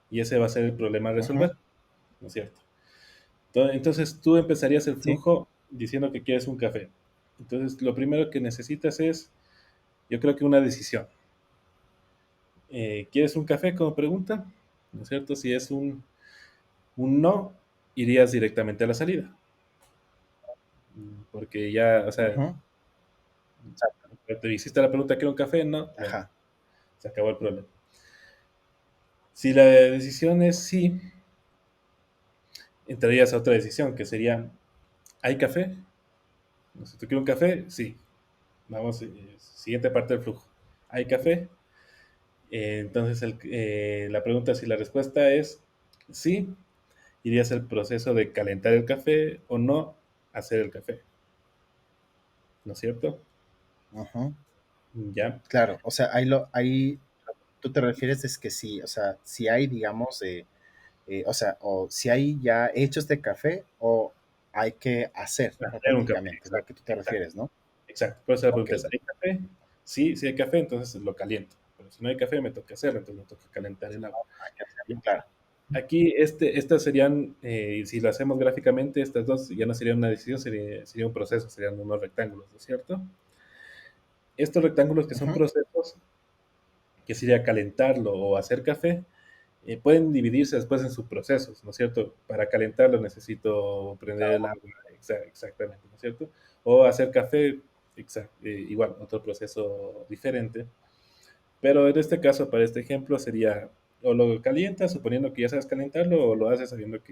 Y ese va a ser el problema a Ujú. resolver, ¿no es cierto? Entonces tú empezarías el Sí. flujo diciendo que quieres un café. Entonces lo primero que necesitas es, yo creo que una decisión. ¿Quieres un café como pregunta? ¿No es cierto? Si es un no, irías directamente a la salida. Porque ya, o sea, Ujú. Exacto. te hiciste la pregunta, ¿quiero un café? No, bueno, Ajá. se acabó el problema. Si la decisión es sí, entrarías a otra decisión, que sería, ¿hay café? No sé, ¿tú quieres un café? Sí. Vamos, siguiente parte del flujo. ¿Hay café? Entonces, la pregunta, si la respuesta es sí, irías al proceso de calentar el café o no hacer el café, ¿no es cierto? Ujú. Ya, Claro, o sea, tú te refieres es que sí, o sea, si hay, digamos, o sea, o si hay ya hechos de café o hay que hacer hacer un café, prácticamente, es lo exacto, que tú te exacto, refieres, ¿no? exacto. Por eso la Ok, pregunta es, ¿hay café? Sí, sí hay café, entonces lo caliento. Pero si no hay café, me toca hacerlo, entonces me toca calentar el agua. hay que hacerlo, ¿Ya? claro. Aquí, estas serían, si lo hacemos gráficamente, estas dos ya no serían una decisión, sería un proceso, serían unos rectángulos, ¿no es cierto? Estos rectángulos que son Ujú. procesos, que sería calentarlo o hacer café, pueden dividirse después en subprocesos, ¿no es cierto? Para calentarlo necesito prender el agua, exactamente, ¿no es cierto? O hacer café, igual, otro proceso diferente. Pero en este caso, para este ejemplo, sería o lo calientas suponiendo que ya sabes calentarlo o lo haces suponiendo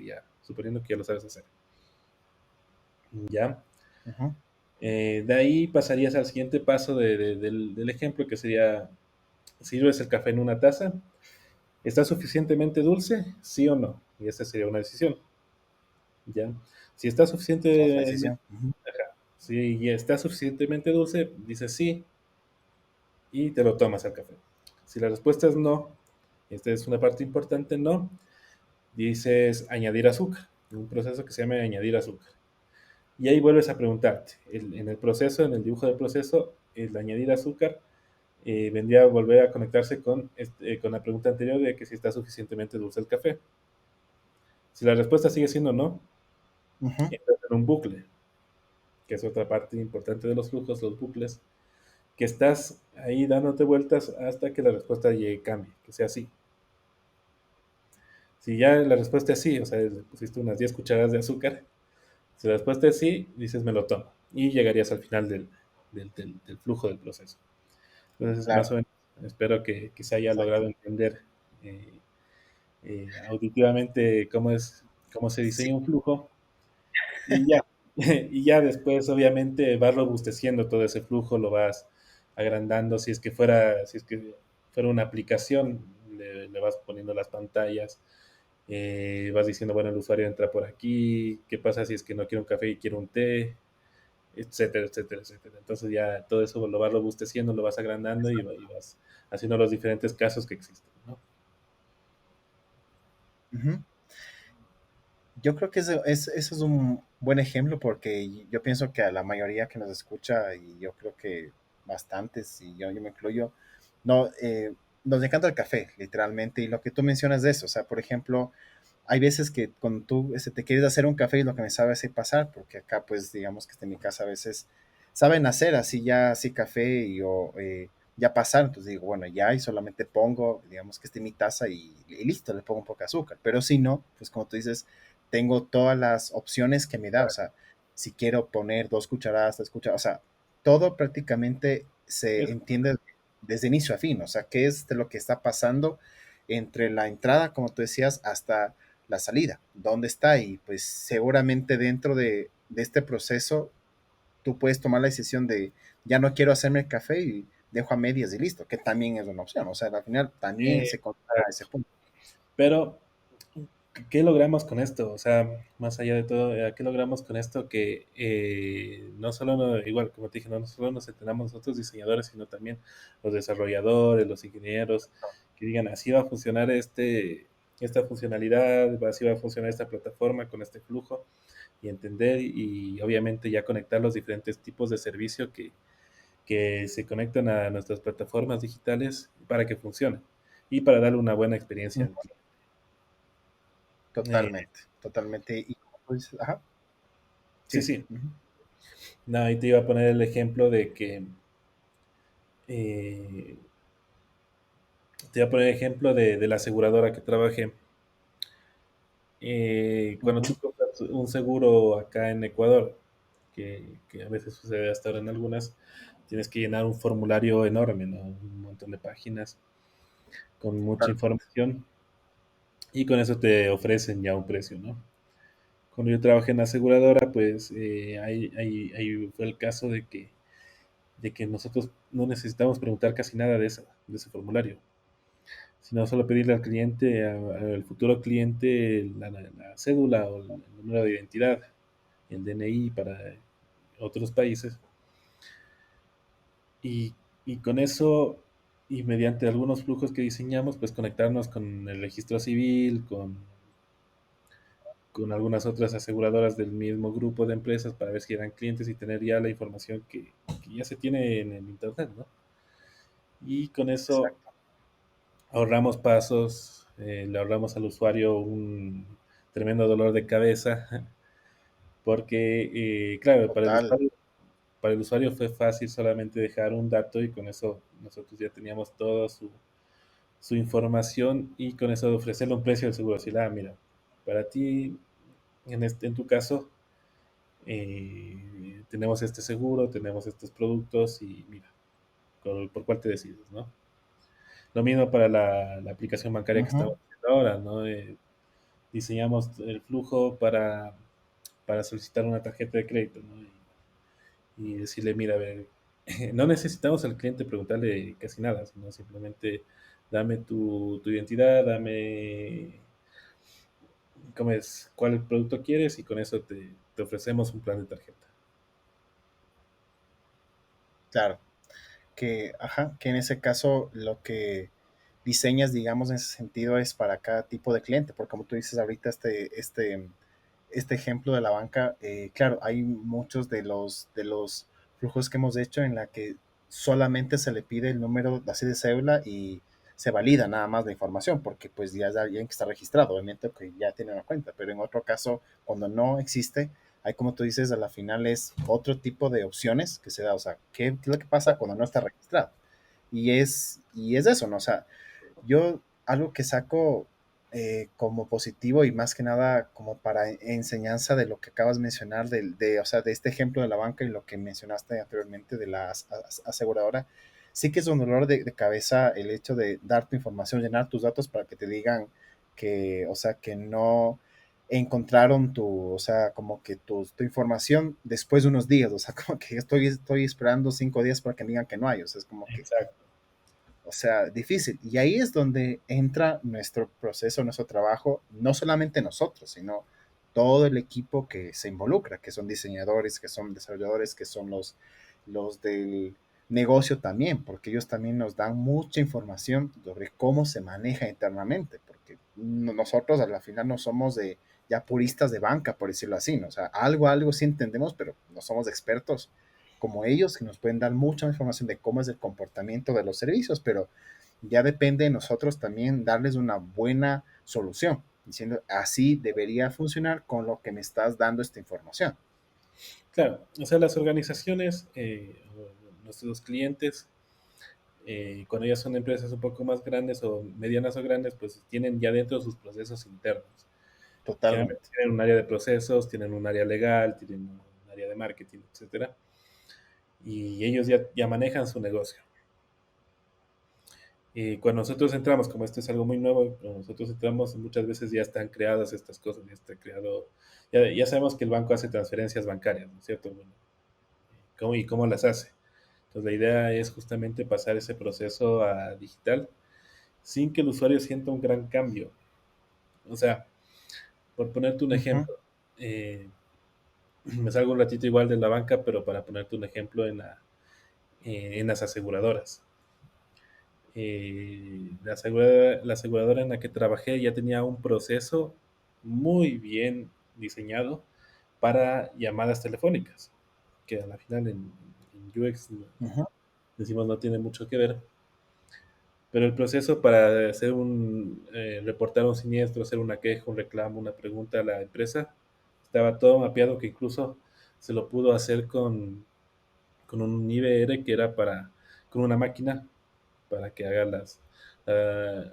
que ya lo sabes hacer. ¿Ya? Ujú. De ahí pasarías al siguiente paso del ejemplo, que sería, sirves el café en una taza. ¿Está suficientemente dulce? ¿Sí o no? Y esa sería una decisión, ¿ya? Si está Es otra suficientemente, decisión. Ujú. ajá, si está suficientemente dulce, dices sí y te lo tomas el café. Si la respuesta es no, esta es una parte importante, no, dices añadir azúcar, un proceso que se llama añadir azúcar. Y ahí vuelves a preguntarte, en el proceso, en el dibujo del proceso, el añadir azúcar vendría a volver a conectarse con la pregunta anterior de que si está suficientemente dulce el café. Si la respuesta sigue siendo no, Ujú. entras en un bucle, que es otra parte importante de los flujos, los bucles, que estás ahí dándote vueltas hasta que la respuesta llegue, cambie, que sea sí. Si ya la respuesta es sí, o sea, le pusiste unas 10 cucharadas de azúcar, si la respuesta es sí, dices me lo tomo y llegarías al final del flujo del proceso. Entonces, más Claro, o menos, espero que se haya exacto. logrado entender auditivamente cómo se Sí, diseña un flujo. Y ya, y ya después obviamente vas robusteciendo todo ese flujo, lo vas agrandando, si es que fuera una aplicación, le vas poniendo las pantallas, vas diciendo, bueno, el usuario entra por aquí, ¿qué pasa si es que no quiere un café y quiere un té? Etcétera, etcétera, etcétera. Entonces ya todo eso lo vas robusteciendo, lo vas agrandando y vas haciendo los diferentes casos que existen, ¿no? ujú. Yo creo que eso es un buen ejemplo porque yo pienso que a la mayoría que nos escucha, y yo creo que bastantes, y yo me incluyo, no, nos encanta el café, literalmente, y lo que tú mencionas de eso, o sea, por ejemplo, hay veces que cuando tú te quieres hacer un café y lo que me sabe hacer pasar, porque acá pues digamos que en mi casa a veces saben hacer así ya, así café y yo ya pasar, entonces digo, bueno, ya y solamente pongo, digamos que esté mi taza y listo, le pongo un poco de azúcar, pero si no, pues como tú dices, tengo todas las opciones que me da, o sea, si quiero poner 2 cucharadas, 3 cucharadas, o sea, todo prácticamente se Es entiende desde inicio a fin, o sea, qué es de lo que está pasando entre la entrada, como tú decías, hasta la salida, dónde está y pues seguramente dentro de este proceso tú puedes tomar la decisión de ya no quiero hacerme el café y dejo a medias y listo, que también es una opción, o sea, al final también se considera ese exacto. punto. Pero ¿qué logramos con esto? O sea, más allá de todo, ¿qué logramos con esto? Que no solo, igual, como te dije, no solo nos entrenamos nosotros diseñadores, sino también los desarrolladores, los ingenieros, que digan, así va a funcionar esta funcionalidad, así va a funcionar esta plataforma con este flujo, y entender y obviamente ya conectar los diferentes tipos de servicio que se conectan a nuestras plataformas digitales para que funcionen y para darle una buena experiencia Mm. al cliente. Eh, Totalmente, totalmente. Y como tú dices, ajá, sí, sí. sí. Ujú. No, ahí te iba a poner el ejemplo de que eh, te iba a poner el ejemplo de la aseguradora que trabajé. Cuando tú Ujú. compras un seguro acá en Ecuador, que a veces sucede hasta ahora en algunas, tienes que llenar un formulario enorme, ¿no? Un montón de páginas con mucha Totalmente. información y con eso te ofrecen ya un precio, ¿no? Cuando yo trabajé en la aseguradora, pues ahí fue el caso de que de que nosotros no necesitamos preguntar casi nada de ese formulario, sino solo pedirle al cliente, al futuro cliente, la cédula o el número de identidad, el DNI para otros países, y, y con eso, y mediante algunos flujos que diseñamos, pues conectarnos con el registro civil, con algunas otras aseguradoras del mismo grupo de empresas para ver si eran clientes y tener ya la información que ya se tiene en el Internet, ¿no? Y con eso Exacto. ahorramos pasos, le ahorramos al usuario un tremendo dolor de cabeza, porque, claro, Total. para el usuario fue fácil solamente dejar un dato y con eso nosotros ya teníamos toda su información y con eso ofrecerle un precio de seguro. Decir, ah, mira, para ti, en tu caso, tenemos este seguro, tenemos estos productos y mira, por cuál te decides, ¿no? Lo mismo para la aplicación bancaria que Ujú. estamos haciendo ahora, ¿no? Diseñamos el flujo para solicitar una tarjeta de crédito, ¿no? Y decirle, mira, a ver, no necesitamos al cliente preguntarle casi nada, sino simplemente dame tu identidad, dame cómo es, cuál producto quieres y con eso te ofrecemos un plan de tarjeta. Claro. Que, ajá, que en ese caso lo que diseñas, digamos, en ese sentido es para cada tipo de cliente, porque como tú dices ahorita, este ejemplo de la banca, claro, hay muchos de los flujos que hemos hecho en la que solamente se le pide el número así de cédula y se valida nada más la información, porque pues ya es alguien que está registrado, obviamente que ya tiene una cuenta, pero en otro caso, cuando no existe, hay como tú dices, a la final es otro tipo de opciones que se da, o sea, ¿qué es lo que pasa cuando no está registrado? Y es eso, ¿no? O sea, yo algo que saco como positivo y más que nada como para enseñanza de lo que acabas de mencionar, o sea, de este ejemplo de la banca y lo que mencionaste anteriormente de la aseguradora, sí que es un dolor de cabeza el hecho de dar tu información, llenar tus datos para que te digan que, o sea, que no encontraron tu, o sea, como que tu información después de unos días, o sea, como que estoy esperando 5 días para que me digan que no hay, o sea, es como que Exacto. o sea, difícil. Y ahí es donde entra nuestro proceso, nuestro trabajo, no solamente nosotros, sino todo el equipo que se involucra, que son diseñadores, que son desarrolladores, que son los del negocio también, porque ellos también nos dan mucha información sobre cómo se maneja internamente, porque nosotros a la final no somos de ya puristas de banca, por decirlo así, ¿no? O sea, algo sí entendemos, pero no somos expertos como ellos, que nos pueden dar mucha información de cómo es el comportamiento de los servicios, pero ya depende de nosotros también darles una buena solución, diciendo así debería funcionar con lo que me estás dando esta información. Claro, o sea, las organizaciones, o nuestros clientes, cuando ya son empresas un poco más grandes o medianas o grandes, pues tienen ya dentro sus procesos internos. Generalmente Totalmente. tienen un área de procesos, tienen un área legal, tienen un área de marketing, etcétera, y ellos ya manejan su negocio. Y cuando nosotros entramos, como esto es algo muy nuevo, cuando nosotros entramos, muchas veces ya están creadas estas cosas, ya está creado, ya sabemos que el banco hace transferencias bancarias, ¿no es cierto? Bueno, y cómo las hace. Entonces la idea es justamente pasar ese proceso a digital sin que el usuario sienta un gran cambio. O sea, por ponerte un Ujú, ejemplo, me salgo un ratito igual de la banca, pero para ponerte un ejemplo en las aseguradoras. La aseguradora en la que trabajé ya tenía un proceso muy bien diseñado para llamadas telefónicas, que a la final en UX ujú, decimos no tiene mucho que ver, pero el proceso para hacer reportar un siniestro, hacer una queja, un reclamo, una pregunta a la empresa, estaba todo mapeado que incluso se lo pudo hacer con un IVR que era con una máquina para que haga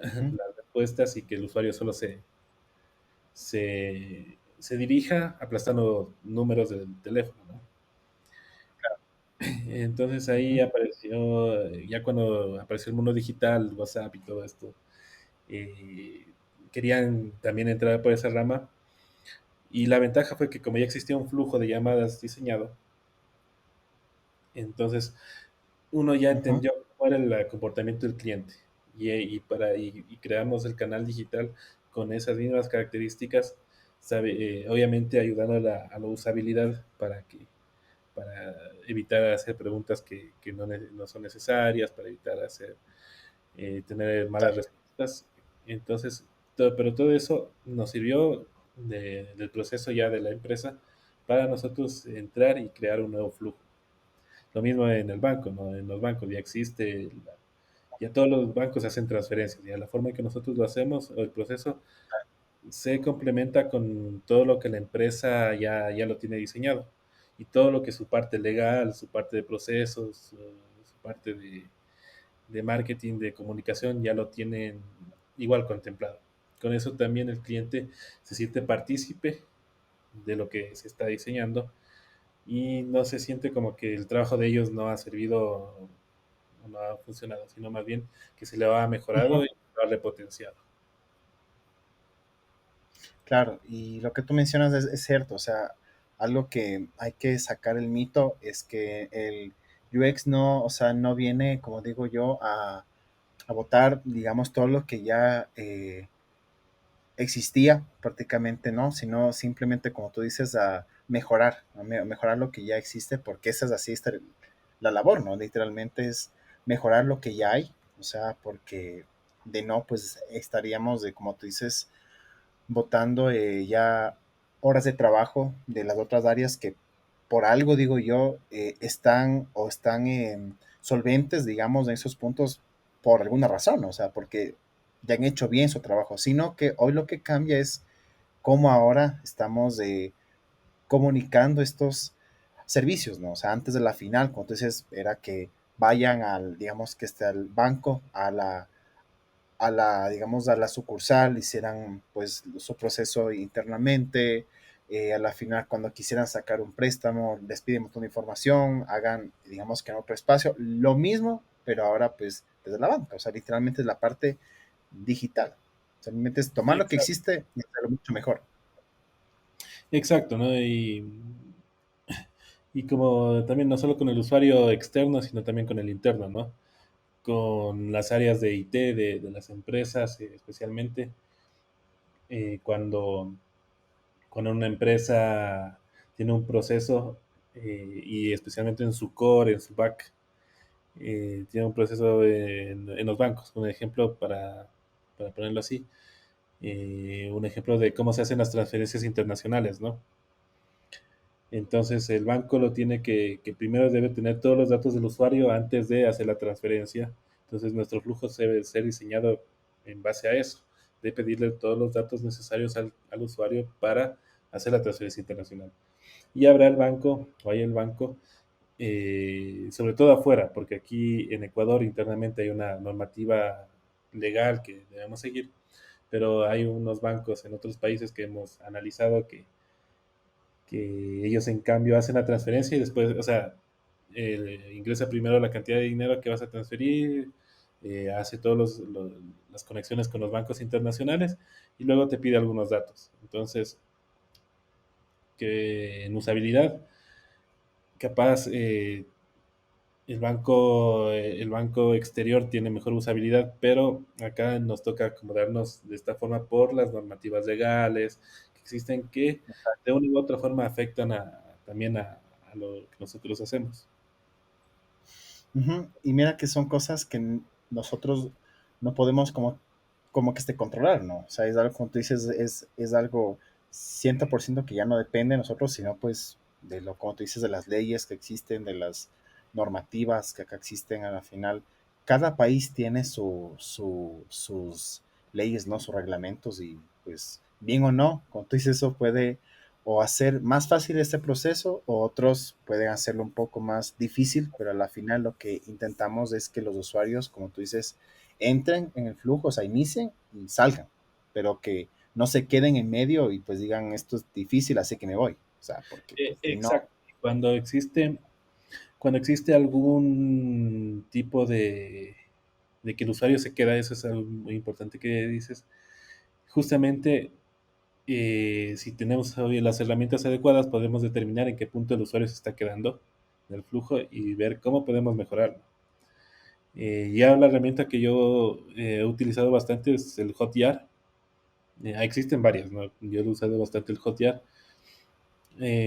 ujú. las respuestas y que el usuario solo se dirija aplastando números del teléfono, ¿no? Entonces ahí Ujú. apareció, ya cuando apareció el mundo digital, WhatsApp y todo esto, eh, querían también entrar por esa rama y la ventaja fue que como ya existía un flujo de llamadas diseñado, entonces uno ya Ujú. entendió cuál era el comportamiento del cliente y creamos el canal digital con esas mismas características, obviamente ayudando a la usabilidad para evitar hacer preguntas que no son necesarias, para evitar tener malas Claro, respuestas. Entonces, pero todo eso nos sirvió del proceso ya de la empresa para nosotros entrar y crear un nuevo flujo. Lo mismo en el banco, ¿no? En los bancos ya existe, ya todos los bancos hacen transferencias, ya la forma en que nosotros lo hacemos, o el proceso, se complementa con todo lo que la empresa ya lo tiene diseñado. Y todo lo que es su parte legal, su parte de procesos, su parte de marketing, de comunicación, ya lo tienen igual contemplado. Con eso también el cliente se siente partícipe de lo que se está diseñando y no se siente como que el trabajo de ellos no ha servido o no ha funcionado, sino más bien que se le ha mejorado ujú, y lo ha repotenciado. claro. Y lo que tú mencionas es cierto, o sea, algo que hay que sacar el mito es que el UX no, o sea, no viene, como digo yo, a votar, digamos, todo lo que ya existía prácticamente, ¿no? Sino simplemente, como tú dices, a mejorar lo que ya existe, porque esa es así la labor, ¿no? Literalmente es mejorar lo que ya hay, o sea, porque de no, pues estaríamos, de, como tú dices, botando ya horas de trabajo de las otras áreas que por algo, digo yo, están solventes, digamos, en esos puntos por alguna razón, o sea, porque ya han hecho bien su trabajo, sino que hoy lo que cambia es cómo ahora estamos comunicando estos servicios, ¿no? O sea, antes de la final, como tú dices, era que vayan al, digamos, que esté al banco, digamos, a la sucursal, hicieran pues su proceso internamente, a la final cuando quisieran sacar un préstamo, les piden toda información, hagan, digamos que en otro espacio, lo mismo, pero ahora pues desde la banca, o sea, literalmente es la parte digital. Simplemente es tomar lo que Exacto, existe y hacerlo mucho mejor. exacto, ¿no? Y como también no solo con el usuario externo, sino también con el interno, ¿no? Con las áreas de IT de las empresas, especialmente cuando una empresa tiene un proceso y especialmente en su core, en su back, tiene un proceso en los bancos. Un ejemplo para ponerlo así, un ejemplo de cómo se hacen las transferencias internacionales, ¿no? Entonces el banco lo tiene que primero debe tener todos los datos del usuario antes de hacer la transferencia. Entonces nuestro flujo debe ser diseñado en base a eso, de pedirle todos los datos necesarios al usuario para hacer la transferencia internacional. Y habrá el banco, o hay el banco, sobre todo afuera, porque aquí en Ecuador internamente hay una normativa legal que debemos seguir, pero hay unos bancos en otros países que hemos analizado que ellos en cambio hacen la transferencia y después, o sea, ingresa primero la cantidad de dinero que vas a transferir, hace todas las conexiones con los bancos internacionales y luego te pide algunos datos. Entonces, que en usabilidad, capaz el banco exterior tiene mejor usabilidad, pero acá nos toca acomodarnos de esta forma por las normativas legales que existen que de una u otra forma afectan también a lo que nosotros hacemos. Ujú. Y mira que son cosas que nosotros no podemos como que controlar, ¿no? O sea, es algo, como tú dices, es algo 100% que ya no depende de nosotros, sino pues de lo, como tú dices, de las leyes que existen, de las normativas que acá existen a la final. Cada país tiene sus leyes, ¿no? Sus reglamentos y pues bien o no, como tú dices, eso puede o hacer más fácil este proceso o otros pueden hacerlo un poco más difícil, pero a la final lo que intentamos es que los usuarios, como tú dices, entren en el flujo, o sea, inicien y salgan, pero que no se queden en medio y pues digan esto es difícil, así que me voy. O sea, porque pues de no. Exacto. Cuando existe algún tipo de que el usuario se queda, eso es algo muy importante que dices. Justamente, si tenemos hoy las herramientas adecuadas, podemos determinar en qué punto el usuario se está quedando en el flujo y ver cómo podemos mejorarlo. Ya la herramienta que yo he utilizado bastante es el Hotjar. Existen varias, ¿no? Yo he usado bastante el Hotjar,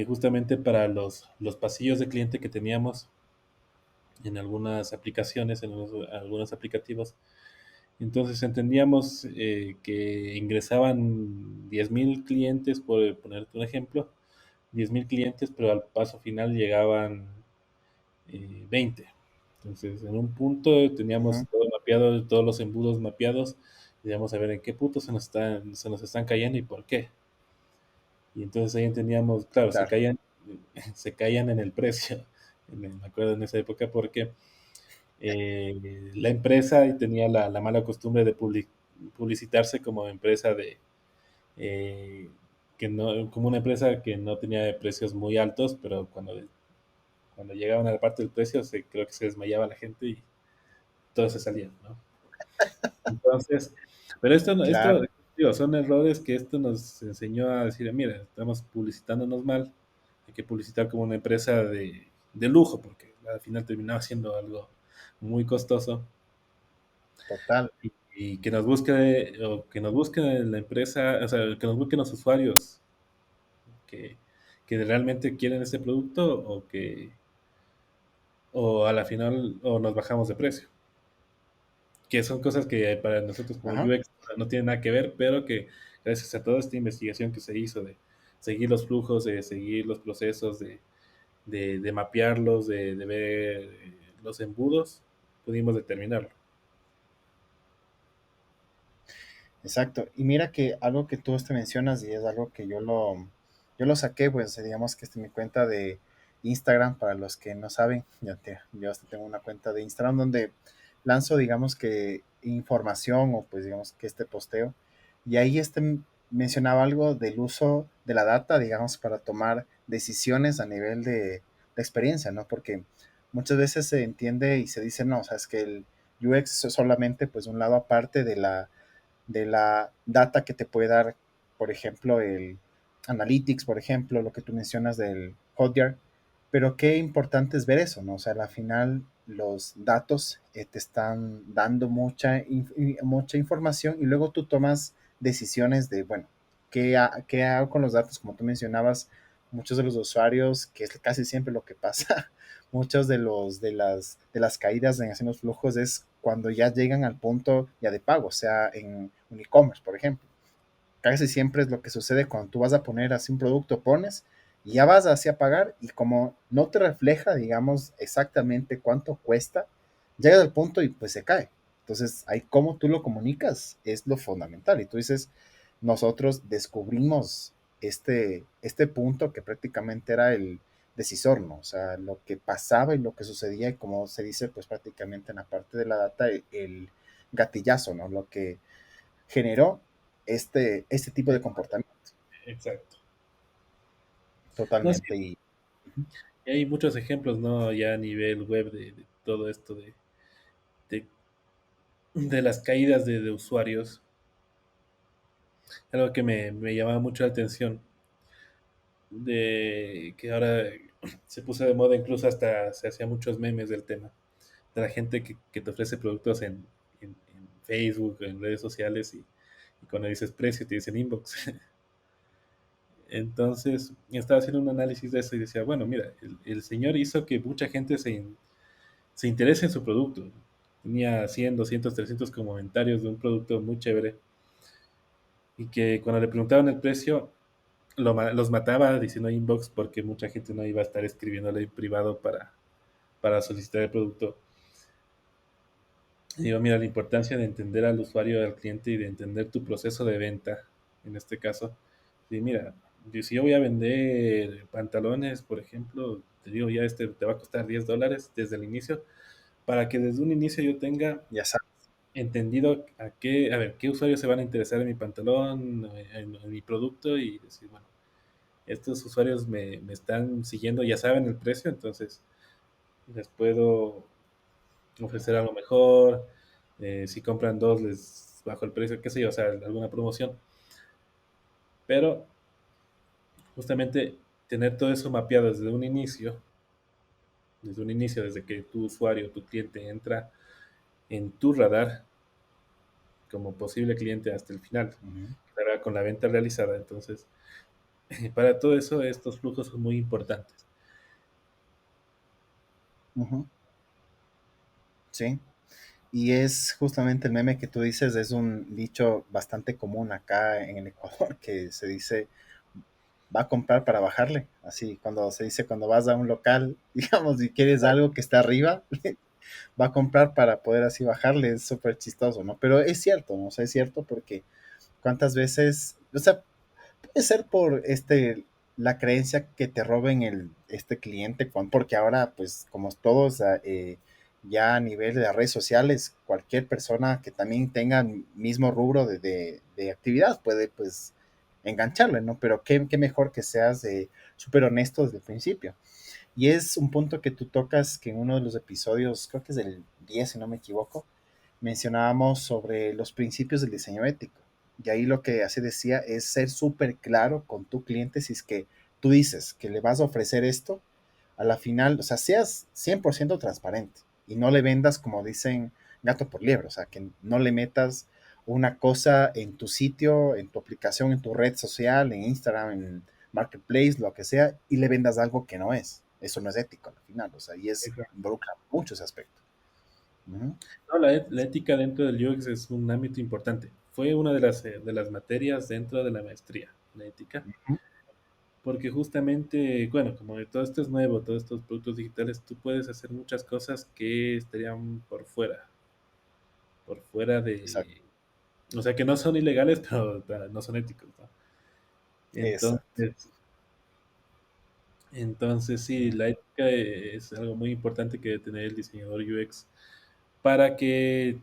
justamente para los pasillos de cliente que teníamos en algunas aplicaciones, algunos aplicativos. Entonces entendíamos que ingresaban 10.000 clientes, por ponerte un ejemplo, 10.000 clientes, pero al paso final llegaban 20. Entonces, en un punto teníamos Ujú, todo mapeado, todos los embudos mapeados, y íbamos a ver en qué punto se nos están cayendo y por qué. Y entonces ahí entendíamos, claro, claro. se caían en el precio, me acuerdo en esa época, porque la empresa tenía la mala costumbre de publicitarse como empresa eh, como una empresa que no tenía precios muy altos, pero cuando llegaban a la parte del precio, creo que se desmayaba la gente y todo se salía, ¿no? Entonces, pero Claro. digo, son errores que esto nos enseñó a decir, mira, estamos publicitándonos mal, hay que publicitar como una empresa de lujo, porque al final terminaba siendo algo muy costoso, Total. y que nos busque, o que nos busque la empresa, o sea, que nos busquen los usuarios que, que realmente quieren ese producto, o a la final, o nos bajamos de precio. Que son cosas que para nosotros como Ajá. UX no tienen nada que ver, pero que gracias a toda esta investigación que se hizo de seguir los flujos, de seguir los procesos, de mapearlos, de ver los embudos, pudimos determinarlo. Exacto. Y mira que algo que tú te mencionas y es algo que yo lo saqué, pues digamos que mi cuenta de Instagram, para los que no saben, yo hasta tengo una cuenta de Instagram donde lanzo, digamos que información o pues digamos que este posteo. Y ahí mencionaba algo del uso de la data, digamos, para tomar decisiones a nivel de experiencia, ¿no? Porque muchas veces se entiende y se dice, no, o sea, es que el UX es solamente pues un lado aparte de la data que te puede dar, por ejemplo, el Analytics, por ejemplo, lo que tú mencionas del Hotjar, pero qué importante es ver eso, ¿no? O sea, al final los datos te están dando mucha información y luego tú tomas decisiones de, bueno, ¿qué hago con los datos? Como tú mencionabas, muchos de los usuarios, que es casi siempre lo que pasa, muchos de las caídas en los flujos es cuando ya llegan al punto ya de pago, o sea, en un e-commerce, por ejemplo. Casi siempre es lo que sucede cuando tú vas a poner así un producto, pones y ya vas así a pagar y como no te refleja, digamos, exactamente cuánto cuesta, llega al punto y pues se cae. Entonces, ahí cómo tú lo comunicas es lo fundamental. Y tú dices, nosotros descubrimos este punto que prácticamente era el decisor, ¿no? O sea, lo que pasaba y lo que sucedía y como se dice, pues prácticamente en la parte de la data, el gatillazo, ¿no? Lo que generó este tipo de comportamiento Exacto. No, sí, totalmente. Y y hay muchos ejemplos, ¿no? Ya a nivel web de todo esto de, de las caídas de usuarios. Algo que me llamaba mucho la atención, de que ahora se puso de moda, incluso hasta se hacía muchos memes del tema, de la gente que te ofrece productos en Facebook, en redes sociales, y cuando dices precio te dicen inbox. Entonces, estaba haciendo un análisis de eso y decía, bueno, mira, el señor hizo que mucha gente se interese en su producto. Tenía 100, 200, 300 comentarios de un producto muy chévere, y que cuando le preguntaban el precio, los mataba diciendo inbox, porque mucha gente no iba a estar escribiéndole en privado para solicitar el producto. Y digo, mira, la importancia de entender al usuario, al cliente, y de entender tu proceso de venta, en este caso. Y mira, si yo voy a vender pantalones, por ejemplo, te digo, ya este te va a costar $10 desde el inicio, para que desde un inicio yo tenga ya sabes, entendido a ver, qué usuarios se van a interesar en mi pantalón, en mi producto, y decir, bueno, estos usuarios me están siguiendo, ya saben el precio, entonces les puedo ofrecer algo mejor. Si compran dos, les bajo el precio, qué sé yo, o sea, alguna promoción. Pero justamente tener todo eso mapeado desde un inicio, desde que tu usuario, tu cliente entra, en tu radar como posible cliente hasta el final, Ujú, claro, con la venta realizada. Entonces, para todo eso, estos flujos son muy importantes. ujú, sí. Y es justamente el meme que tú dices, es un dicho bastante común acá en el Ecuador, que se dice, va a comprar para bajarle. Así, cuando se dice, cuando vas a un local, digamos, y quieres algo que está arriba, va a comprar para poder así bajarle. Es súper chistoso, ¿no? Pero es cierto, ¿no? O sea, es cierto porque cuántas veces, o sea, puede ser por la creencia que te roben este cliente, porque ahora, pues, como todos, ya a nivel de las redes sociales, cualquier persona que también tenga el mismo rubro de actividad puede, pues, engancharle, ¿no? Pero qué mejor que seas súper honesto desde el principio. Y es un punto que tú tocas que en uno de los episodios, creo que es del 10 si no me equivoco, mencionábamos sobre los principios del diseño ético. Y ahí lo que así decía es ser súper claro con tu cliente si es que tú dices que le vas a ofrecer esto, a la final, o sea, seas 100% transparente y no le vendas como dicen gato por liebre, o sea, que no le metas una cosa en tu sitio, en tu aplicación, en tu red social, en Instagram, en Marketplace, lo que sea, y le vendas algo que no es. Eso no es ético al final, o sea, y involucra mucho ese aspecto. Ujú. No, la ética dentro del UX es un ámbito importante. Fue una de las materias dentro de la maestría, la ética, Ujú. porque justamente, bueno, como todo esto es nuevo, todos estos productos digitales, tú puedes hacer muchas cosas que estarían por fuera Exacto, de, o sea, que no son ilegales, pero no son éticos, ¿no? exacto. Entonces, entonces sí, Ujú. la ética es algo muy importante que debe tener el diseñador UX para que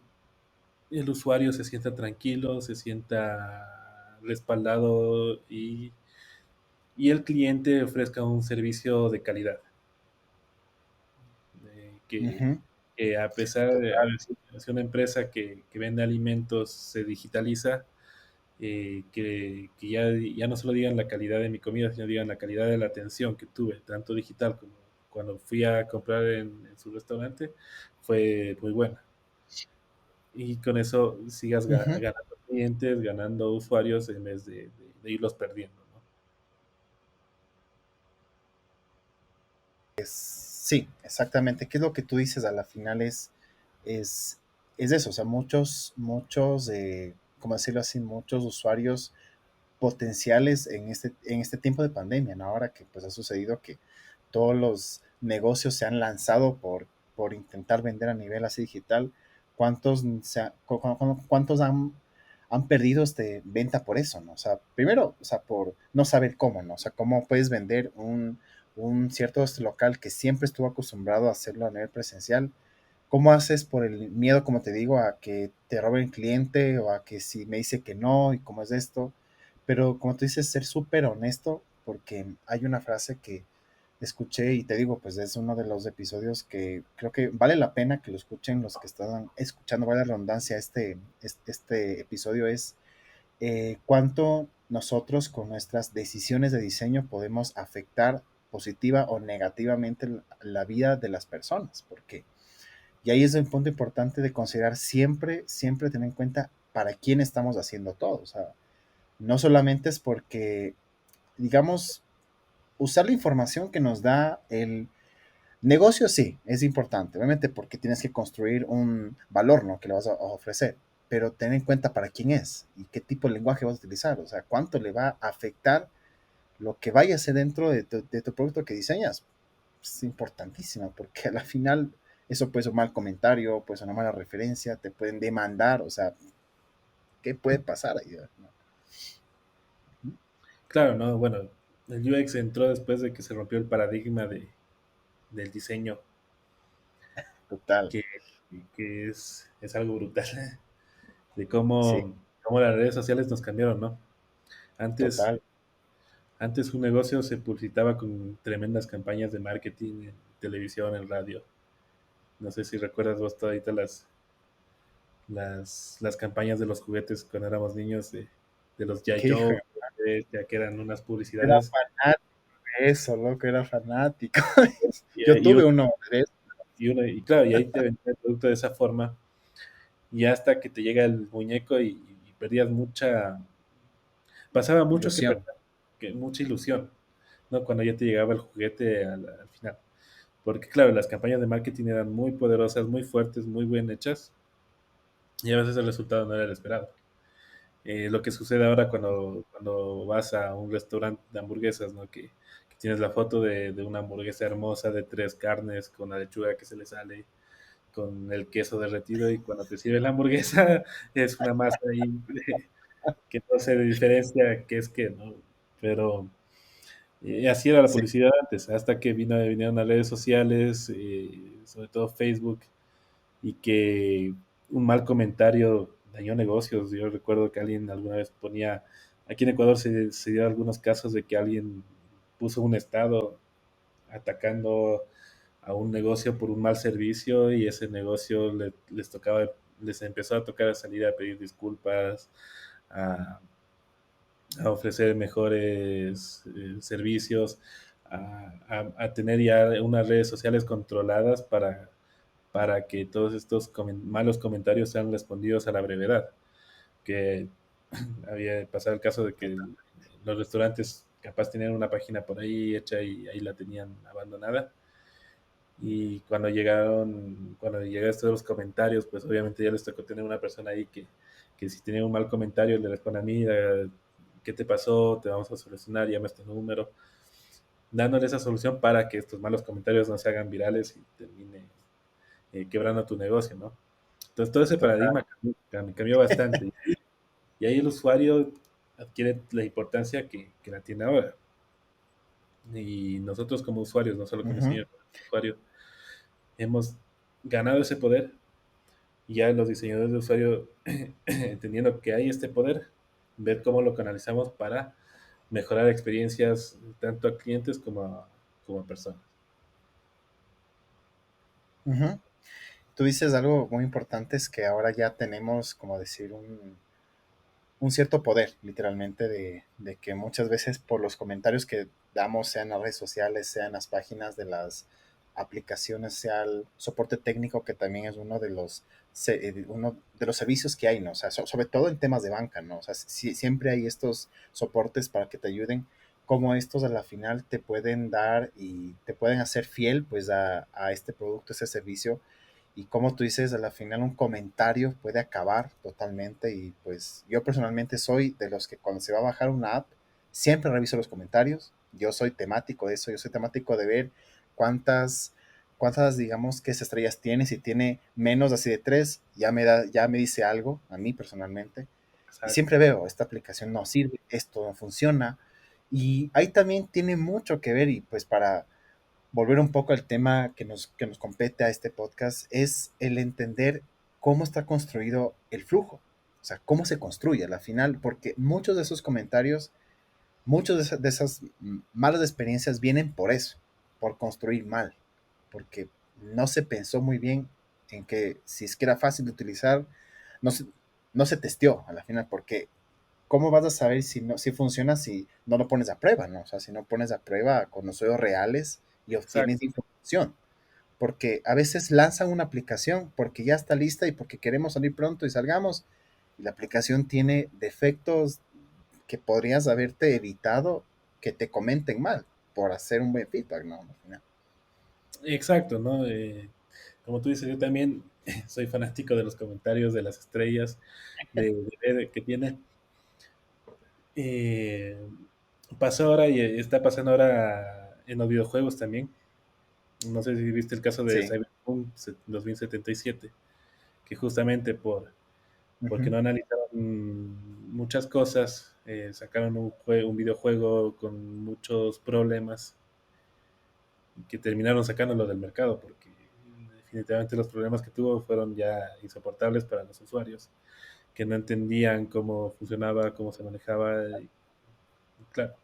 el usuario se sienta tranquilo, se sienta respaldado y el cliente ofrezca un servicio de calidad. Eh, que, Ujú. que a pesar de, a Total. ver, si una empresa que vende alimentos se digitaliza, que ya no solo digan la calidad de mi comida, sino digan la calidad de la atención que tuve, tanto digital como cuando fui a comprar en su restaurante, fue muy buena. Y con eso sigas Ujú. ganando clientes, ganando usuarios en vez de irlos perdiendo, ¿no? Sí, exactamente. ¿Qué es lo que tú dices a la final? Es, es eso, o sea, muchos, como decirlo así, muchos usuarios potenciales en este tiempo de pandemia, ¿no? Ahora que pues ha sucedido que todos los negocios se han lanzado por intentar vender a nivel así digital, ¿cuántos, cuántos han perdido venta por eso, ¿no? O sea, primero, o sea, por no saber cómo, ¿no? O sea, cómo puedes vender un cierto local que siempre estuvo acostumbrado a hacerlo a nivel presencial. ¿Cómo haces por el miedo, como te digo, a que te roben cliente o a que si me dice que no y cómo es esto? Pero como tú dices, ser súper honesto, porque hay una frase que escuché y te digo, pues es uno de los episodios que creo que vale la pena que lo escuchen los que están escuchando, vale la redundancia, este episodio es cuánto nosotros con nuestras decisiones de diseño podemos afectar positiva o negativamente la vida de las personas, porque y ahí es un punto importante de considerar siempre, siempre tener en cuenta para quién estamos haciendo todo. O sea, no solamente es porque, digamos, usar la información que nos da el negocio, sí, es importante, obviamente porque tienes que construir un valor, ¿no? Que le vas a ofrecer, pero ten en cuenta para quién es y qué tipo de lenguaje vas a utilizar, o sea, cuánto le va a afectar lo que vaya a ser dentro de tu producto que diseñas. Es importantísima porque a la final eso puede ser un mal comentario, puede ser una mala referencia, te pueden demandar, o sea, ¿qué puede pasar ahí? ¿No? Claro, ¿no? Bueno, el UX entró después de que se rompió el paradigma del diseño, Total, que, que es algo brutal, de sí, cómo las redes sociales nos cambiaron, ¿no? Antes, total. antes un negocio se publicitaba con tremendas campañas de marketing en televisión, en radio. No sé si recuerdas vos todavía las campañas de los juguetes cuando éramos niños, de los G.I. Qué hijo, Joe, ya que eran unas era publicidades. fanático de eso, loco, era fanático. Y, Yo y, tuve uno de y claro, y ahí te vendía el producto de esa forma. y hasta que te llega el muñeco y perdías pasaba mucho que Ilusión. perdías mucha ilusión, ¿no? Cuando ya te llegaba el juguete al final. Porque claro, las campañas de marketing eran muy poderosas, muy fuertes, muy bien hechas, y a veces el resultado no era el esperado. Lo que sucede ahora cuando vas a un restaurante de hamburguesas, ¿no? Que tienes la foto de una hamburguesa hermosa de 3 carnes, con la lechuga que se le sale, con el queso derretido, y cuando te sirve la hamburguesa es una masa ahí que no se diferencia qué es qué, ¿no? Pero así era la Sí, publicidad antes, hasta que vinieron las redes sociales, sobre todo Facebook, y que un mal comentario dañó negocios. Yo recuerdo que alguien alguna vez ponía, aquí en Ecuador se dio algunos casos de que alguien puso un estado atacando a un negocio por un mal servicio, y ese negocio les empezó a tocar a salir a pedir disculpas, a, a ofrecer mejores servicios, a tener ya unas redes sociales controladas para que todos estos malos comentarios sean respondidos a la brevedad. Que había pasado el caso de que los restaurantes capaz tenían una página por ahí hecha y ahí la tenían abandonada. Y cuando llegaron estos los comentarios, pues obviamente ya les tocó tener una persona ahí que si tenía un mal comentario le responde: mira, ¿qué te pasó? Te vamos a solucionar, llama a este número, dándole esa solución para que estos malos comentarios no se hagan virales y termine quebrando tu negocio, ¿no? Entonces todo ese total. paradigma cambió bastante, y ahí el usuario adquiere la importancia que la tiene ahora. Y nosotros como usuarios, no solo como Ujú. diseñadores, como usuarios, hemos ganado ese poder, y ya los diseñadores de usuario, entendiendo que hay este poder, ver cómo lo canalizamos para mejorar experiencias tanto a clientes como a personas. Ujú. Tú dices algo muy importante, es que ahora ya tenemos, como decir, un cierto poder, literalmente, de que muchas veces por los comentarios que damos, sean en las redes sociales, sean en las páginas de las aplicaciones, sea el soporte técnico, que también es uno de los servicios que hay, ¿no? O sea, sobre todo en temas de banca, ¿no? O sea, siempre hay estos soportes para que te ayuden, como estos a la final te pueden dar y te pueden hacer fiel, pues, a este producto, ese servicio, y como tú dices, a la final un comentario puede acabar totalmente. Y pues yo personalmente soy de los que cuando se va a bajar una app, siempre reviso los comentarios. Yo soy temático de eso, yo soy temático de ver cuántas, digamos, qué estrellas tiene. Si tiene menos así de tres, ya me dice algo a mí personalmente. Y Exacto. siempre veo, esta aplicación no sirve, esto no funciona. Y ahí también tiene mucho que ver, y pues para volver un poco al tema que nos compete a este podcast, es el entender cómo está construido el flujo, o sea, cómo se construye a la final, porque muchos de esos comentarios, muchas de esas malas experiencias vienen por eso, por construir mal, porque no se pensó muy bien en que si es que era fácil de utilizar, no se, no se testeó a la final, porque ¿cómo vas a saber si funciona si no lo pones a prueba, ¿no? O sea, si no pones a prueba con usuarios reales y obtienes Exacto. información. Porque a veces lanzan una aplicación porque ya está lista y porque queremos salir pronto y salgamos, y la aplicación tiene defectos que podrías haberte evitado que te comenten mal por hacer un buen feedback, ¿no? Al final. Exacto, ¿no? Como tú dices, yo también soy fanático de los comentarios, de las estrellas, de ver que tiene. Eh, Pasó ahora y está pasando ahora en los videojuegos también. No sé si viste el caso de Sí. Cyberpunk 2077, que justamente porque Ujú. no analizaron muchas cosas, sacaron un videojuego con muchos problemas, que terminaron sacándolo del mercado, porque definitivamente los problemas que tuvo fueron ya insoportables para los usuarios, que no entendían cómo funcionaba, cómo se manejaba. Y claro,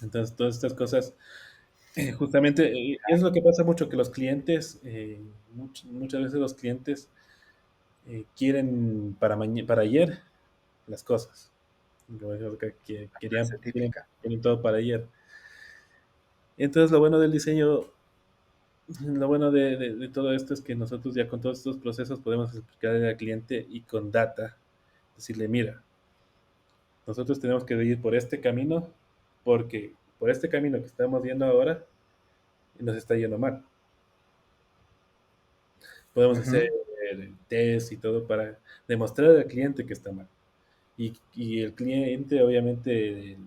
entonces todas estas cosas, justamente, es lo que pasa mucho, que los clientes, muchas veces los clientes quieren para ayer las cosas. Como digo, que Frase quieren, típica. quieren todo para ayer. Entonces lo bueno del diseño Lo bueno de todo esto es que nosotros ya con todos estos procesos podemos explicarle al cliente y con data, decirle, mira, nosotros tenemos que ir por este camino porque por este camino que estamos yendo ahora nos está yendo mal. Podemos hacer Ujú, test y todo para demostrar al cliente que está mal. Y el cliente, obviamente,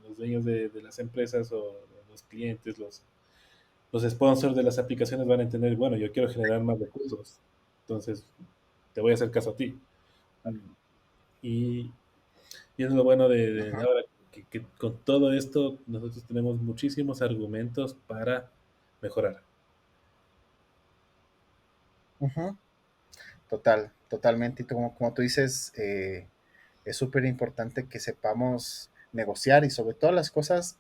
los dueños de las empresas o los clientes, los sponsors de las aplicaciones van a entender, bueno, yo quiero generar más recursos, entonces te voy a hacer caso a ti. Y, y eso es lo bueno de ujú, ahora, que con todo esto nosotros tenemos muchísimos argumentos para mejorar. ujú. Totalmente. Y como tú dices, es súper importante que sepamos negociar y sobre todas las cosas,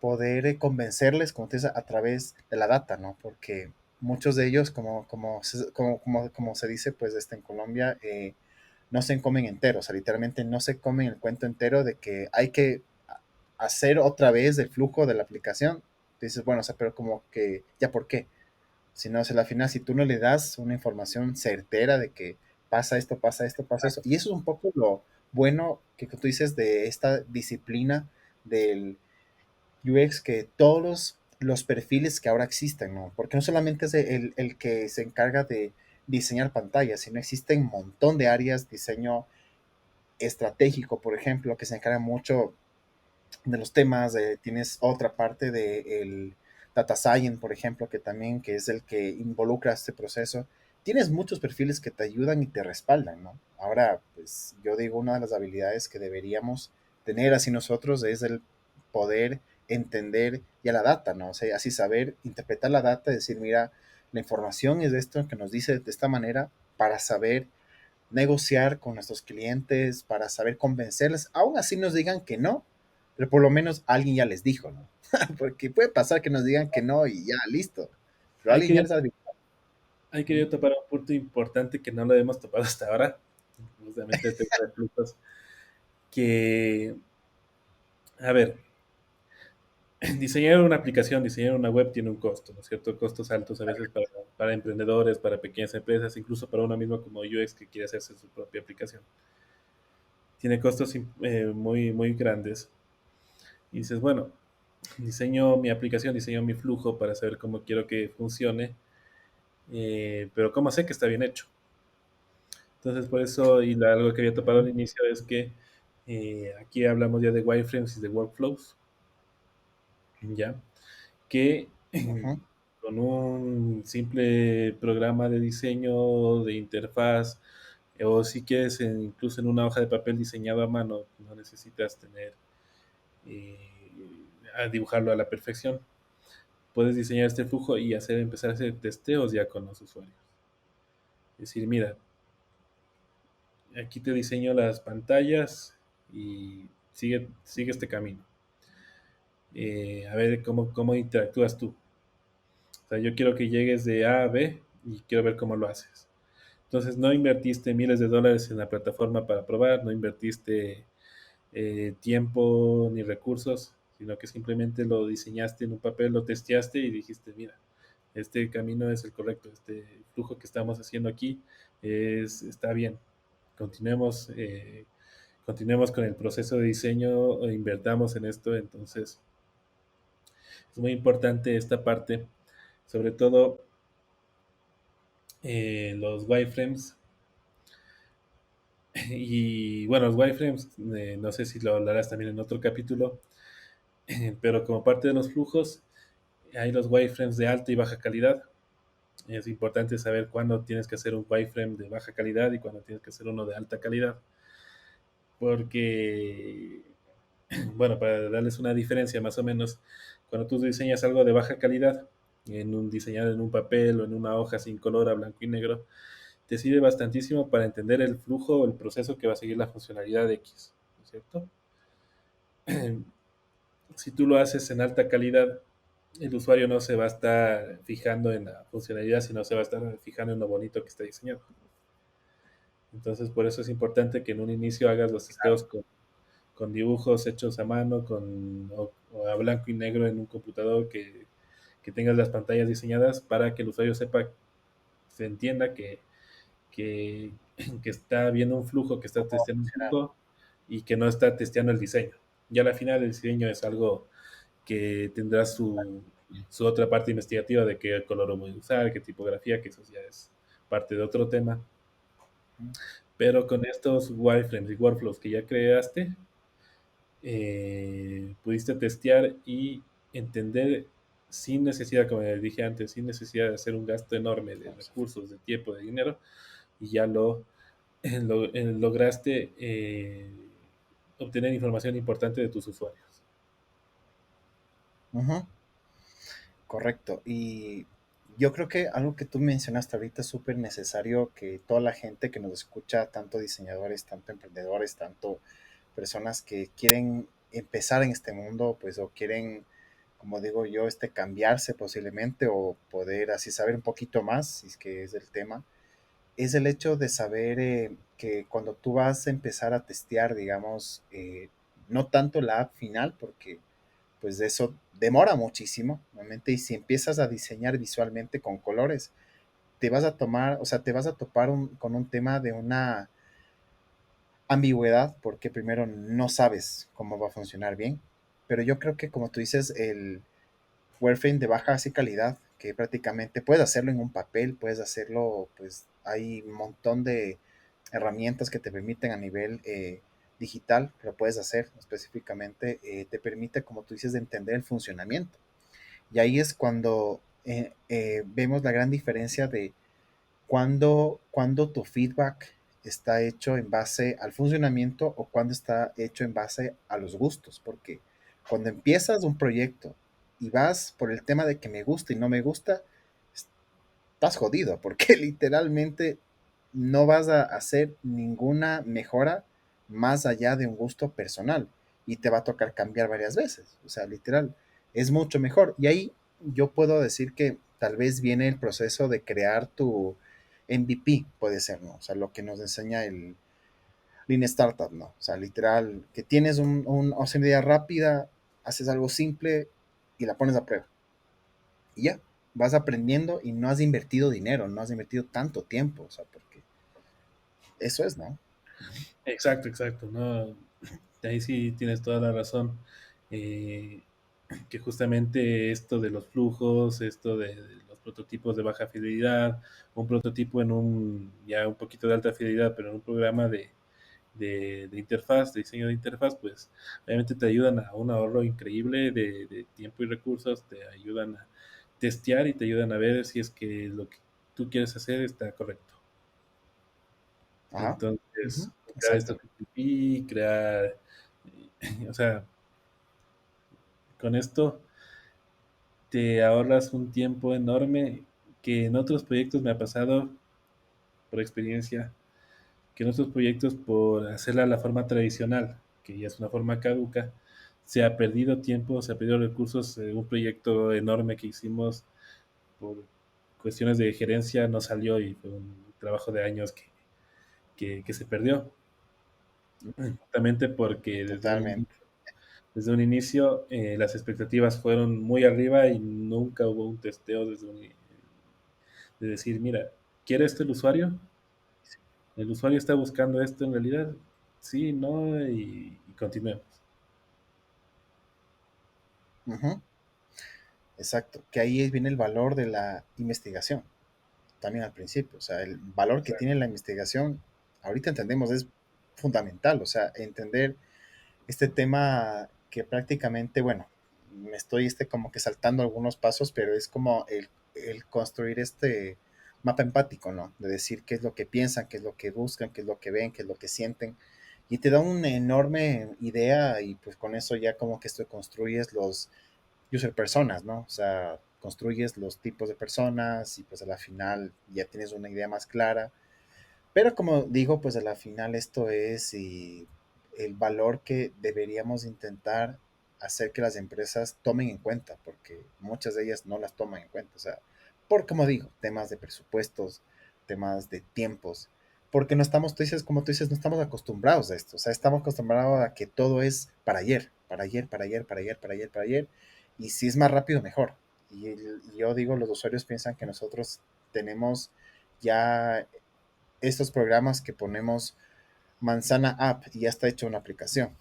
poder convencerles, como tú dices, a través de la data, ¿no? Porque muchos de ellos, como se dice, pues, en Colombia, no se comen entero, o sea, literalmente no se comen el cuento entero de que hay que hacer otra vez el flujo de la aplicación. Dices, bueno, o sea, pero como que, ¿ya por qué? Si no, o sea, al final, si tú no le das una información certera de que pasa esto, pasa eso, y eso es un poco lo bueno que tú dices de esta disciplina del UX, que todos los perfiles que ahora existen, ¿no? Porque no solamente es el que se encarga de diseñar pantallas, sino existen un montón de áreas, diseño estratégico, por ejemplo, que se encarga mucho de los temas, tienes otra parte del data science, por ejemplo, que también que es el que involucra este proceso. Tienes muchos perfiles que te ayudan y te respaldan, ¿no? Ahora, pues yo digo, una de las habilidades que deberíamos tener así nosotros es el poder entender ya la data, ¿no? O sea, así saber interpretar la data, decir, mira, la información es de esto que nos dice de esta manera para saber negociar con nuestros clientes, para saber convencerles, aún así nos digan que no, pero por lo menos alguien ya les dijo, ¿no? Porque puede pasar que nos digan que no y ya, listo, pero Hay alguien ya que, les advirtió. hay que topar un punto importante que no lo hemos topado hasta ahora, justamente el tema de flujos, que, a ver, diseñar una aplicación, diseñar una web tiene un costo, ¿no es cierto? Costos altos a veces para emprendedores, para pequeñas empresas, incluso para uno mismo como UX que quiere hacerse su propia aplicación. Tiene costos muy, muy grandes. Y dices, bueno, diseño mi aplicación, diseño mi flujo para saber cómo quiero que funcione, pero ¿cómo sé que está bien hecho? Entonces, por eso, algo que había topado al inicio es que aquí hablamos ya de wireframes y de workflows, ¿ya? Que Ujú, con un simple programa de diseño, de interfaz, o si quieres incluso en una hoja de papel diseñado a mano, no necesitas tener eh, a dibujarlo a la perfección. Puedes diseñar este flujo y empezar a hacer testeos ya con los usuarios. Es decir, mira, aquí te diseño las pantallas y sigue este camino. A ver cómo interactúas tú. O sea, yo quiero que llegues de A a B y quiero ver cómo lo haces. Entonces, no invertiste miles de dólares en la plataforma para probar, no invertiste tiempo ni recursos, sino que simplemente lo diseñaste en un papel, lo testeaste y dijiste, mira, este camino es el correcto, este flujo que estamos haciendo aquí está bien. Continuemos, continuemos con el proceso de diseño, invertamos en esto, entonces es muy importante esta parte, sobre todo los wireframes. Y bueno, los wireframes, no sé si lo hablarás también en otro capítulo, pero como parte de los flujos hay los wireframes de alta y baja calidad. Es importante saber cuándo tienes que hacer un wireframe de baja calidad y cuándo tienes que hacer uno de alta calidad, porque, bueno, para darles una diferencia más o menos, cuando tú diseñas algo de baja calidad, diseñado en un papel o en una hoja sin color a blanco y negro, te sirve bastantísimo para entender el flujo o el proceso que va a seguir la funcionalidad de X, ¿no es cierto? Si tú lo haces en alta calidad, el usuario no se va a estar fijando en la funcionalidad, sino se va a estar fijando en lo bonito que está diseñado. Entonces, por eso es importante que en un inicio hagas los testeos con dibujos hechos a mano o a blanco y negro en un computador que tengas las pantallas diseñadas para que el usuario sepa, se entienda que, que está viendo un flujo, que está ¿Cómo va a testeando un funcionar? flujo y que no está testeando el diseño. Ya al final el diseño es algo que tendrá su otra parte investigativa de qué color voy a usar, qué tipografía, que eso ya es parte de otro tema. Pero con estos wireframes y workflows que ya creaste, pudiste testear y entender sin necesidad, como les dije antes, sin necesidad de hacer un gasto enorme de Vamos a recursos, de tiempo, de dinero, y ya lograste obtener información importante de tus usuarios. Ujú, correcto. Y yo creo que algo que tú mencionaste ahorita es súper necesario que toda la gente que nos escucha, tanto diseñadores, tanto emprendedores, tanto personas que quieren empezar en este mundo, pues o quieren, como digo yo, cambiarse posiblemente o poder así saber un poquito más, si es que es el tema, es el hecho de saber que cuando tú vas a empezar a testear, digamos, no tanto la app final, porque pues de eso demora muchísimo, normalmente, y si empiezas a diseñar visualmente con colores, te vas a tomar, o sea, te vas a topar con un tema de una ambigüedad, porque primero no sabes cómo va a funcionar bien, pero yo creo que como tú dices, el Warframe de baja así calidad, que prácticamente puedes hacerlo en un papel, puedes hacerlo, pues hay un montón de herramientas que te permiten a nivel digital, lo puedes hacer específicamente, te permite, como tú dices, de entender el funcionamiento. Y ahí es cuando vemos la gran diferencia de cuando tu feedback está hecho en base al funcionamiento o cuando está hecho en base a los gustos, porque cuando empiezas un proyecto y vas por el tema de que me gusta y no me gusta, estás jodido, porque literalmente no vas a hacer ninguna mejora más allá de un gusto personal y te va a tocar cambiar varias veces, o sea, literal, es mucho mejor. Y ahí yo puedo decir que tal vez viene el proceso de crear tu MVP, puede ser, ¿no? O sea, lo que nos enseña el Lean Startup, ¿no? O sea, literal, que tienes o sea, una idea rápida, haces algo simple y la pones a prueba. Y ya, vas aprendiendo y no has invertido dinero, no has invertido tanto tiempo, o sea, porque eso es, ¿no? Exacto, exacto. No, ahí sí tienes toda la razón. Eh, que justamente esto de los flujos, esto de los prototipos de baja fidelidad, un prototipo en un ya un poquito de alta fidelidad, pero en un programa de interfaz, de diseño de interfaz, pues obviamente te ayudan a un ahorro increíble de tiempo y recursos, te ayudan a testear y te ayudan a ver si es que lo que tú quieres hacer está correcto. Ajá, Entonces, ujú, crear estos exacto. PPP, crear, o sea, con esto te ahorras un tiempo enorme que en otros proyectos me ha pasado por experiencia, que en otros proyectos por hacerla a la forma tradicional, que ya es una forma caduca, se ha perdido tiempo, se ha perdido recursos. Un proyecto enorme que hicimos por cuestiones de gerencia no salió y fue un trabajo de años que se perdió, justamente porque Totalmente. desde un inicio las expectativas fueron muy arriba y nunca hubo un testeo de decir, mira, ¿quiere esto el usuario? ¿El usuario está buscando esto en realidad? Sí, no, y continuemos. Ujú, exacto. Que ahí viene el valor de la investigación, también al principio. O sea, el valor que tiene la investigación, ahorita entendemos, es fundamental. O sea, entender este tema que prácticamente, bueno, me estoy como que saltando algunos pasos, pero es como el construir este mapa empático, ¿no? De decir qué es lo que piensan, qué es lo que buscan, qué es lo que ven, qué es lo que sienten. Y te da una enorme idea y pues con eso ya como que esto construyes los user personas, ¿no? O sea, construyes los tipos de personas y pues a la final ya tienes una idea más clara, pero como digo, pues a la final esto es el valor que deberíamos intentar hacer que las empresas tomen en cuenta, porque muchas de ellas no las toman en cuenta. O sea, por como digo, temas de presupuestos, temas de tiempos, porque no estamos, tú dices, como tú dices, no estamos acostumbrados a esto. O sea, estamos acostumbrados a que todo es para ayer, para ayer, para ayer, para ayer, para ayer, para ayer. Y si es más rápido, mejor. y yo digo, los usuarios piensan que nosotros tenemos ya estos programas que ponemos manzana app y ya está hecho una aplicación,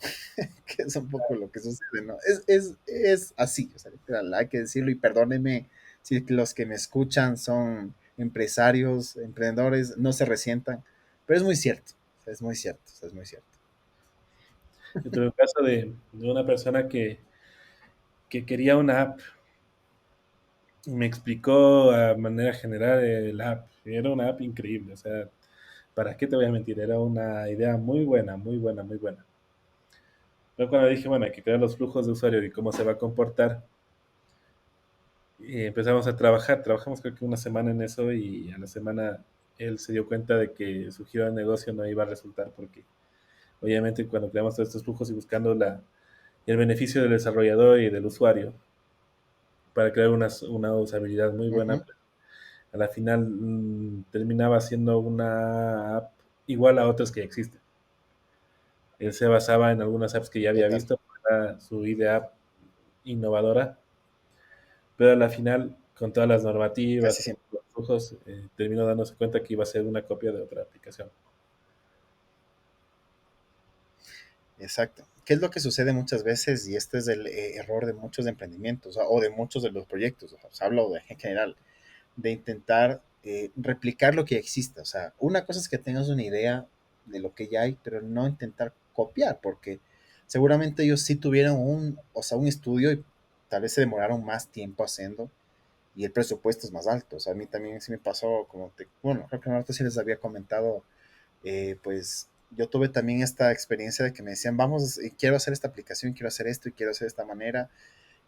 que es un poco lo que sucede, ¿no? Es así, o sea, literal, hay que decirlo y perdónenme si los que me escuchan son empresarios, emprendedores, no se resientan, pero es muy cierto, o sea, es muy cierto, o sea, es muy cierto. Yo tuve un caso de una persona que quería una app y me explicó a manera general el app. Era una app increíble, o sea, ¿para qué te voy a mentir? Era una idea muy buena, muy buena, muy buena. Luego cuando dije, bueno, hay que crear los flujos de usuario y cómo se va a comportar, y empezamos a trabajar. Trabajamos creo que una semana en eso y a la semana él se dio cuenta de que su giro de negocio no iba a resultar porque obviamente cuando creamos todos estos flujos y buscando el beneficio del desarrollador y del usuario para crear una usabilidad muy buena, Ujú. pues, a la final terminaba siendo una app igual a otras que ya existen. Él se basaba en algunas apps que ya había Total, visto para su idea innovadora, pero a la final, con todas las normativas, casi con siempre. los flujos, terminó dándose cuenta que iba a ser una copia de otra aplicación. Exacto. ¿Qué es lo que sucede muchas veces? Y este es el error de muchos emprendimientos o de muchos de los proyectos, o sea, hablo en general, de intentar replicar lo que existe. O sea, una cosa es que tengas una idea de lo que ya hay, pero no intentar copiar, porque seguramente ellos sí tuvieron o sea, un estudio y tal vez se demoraron más tiempo haciendo y el presupuesto es más alto. O sea, a mí también sí me pasó, bueno, creo que ahorita sí les había comentado, pues yo tuve también esta experiencia de que me decían, vamos, quiero hacer esta aplicación, quiero hacer esto y quiero hacer de esta manera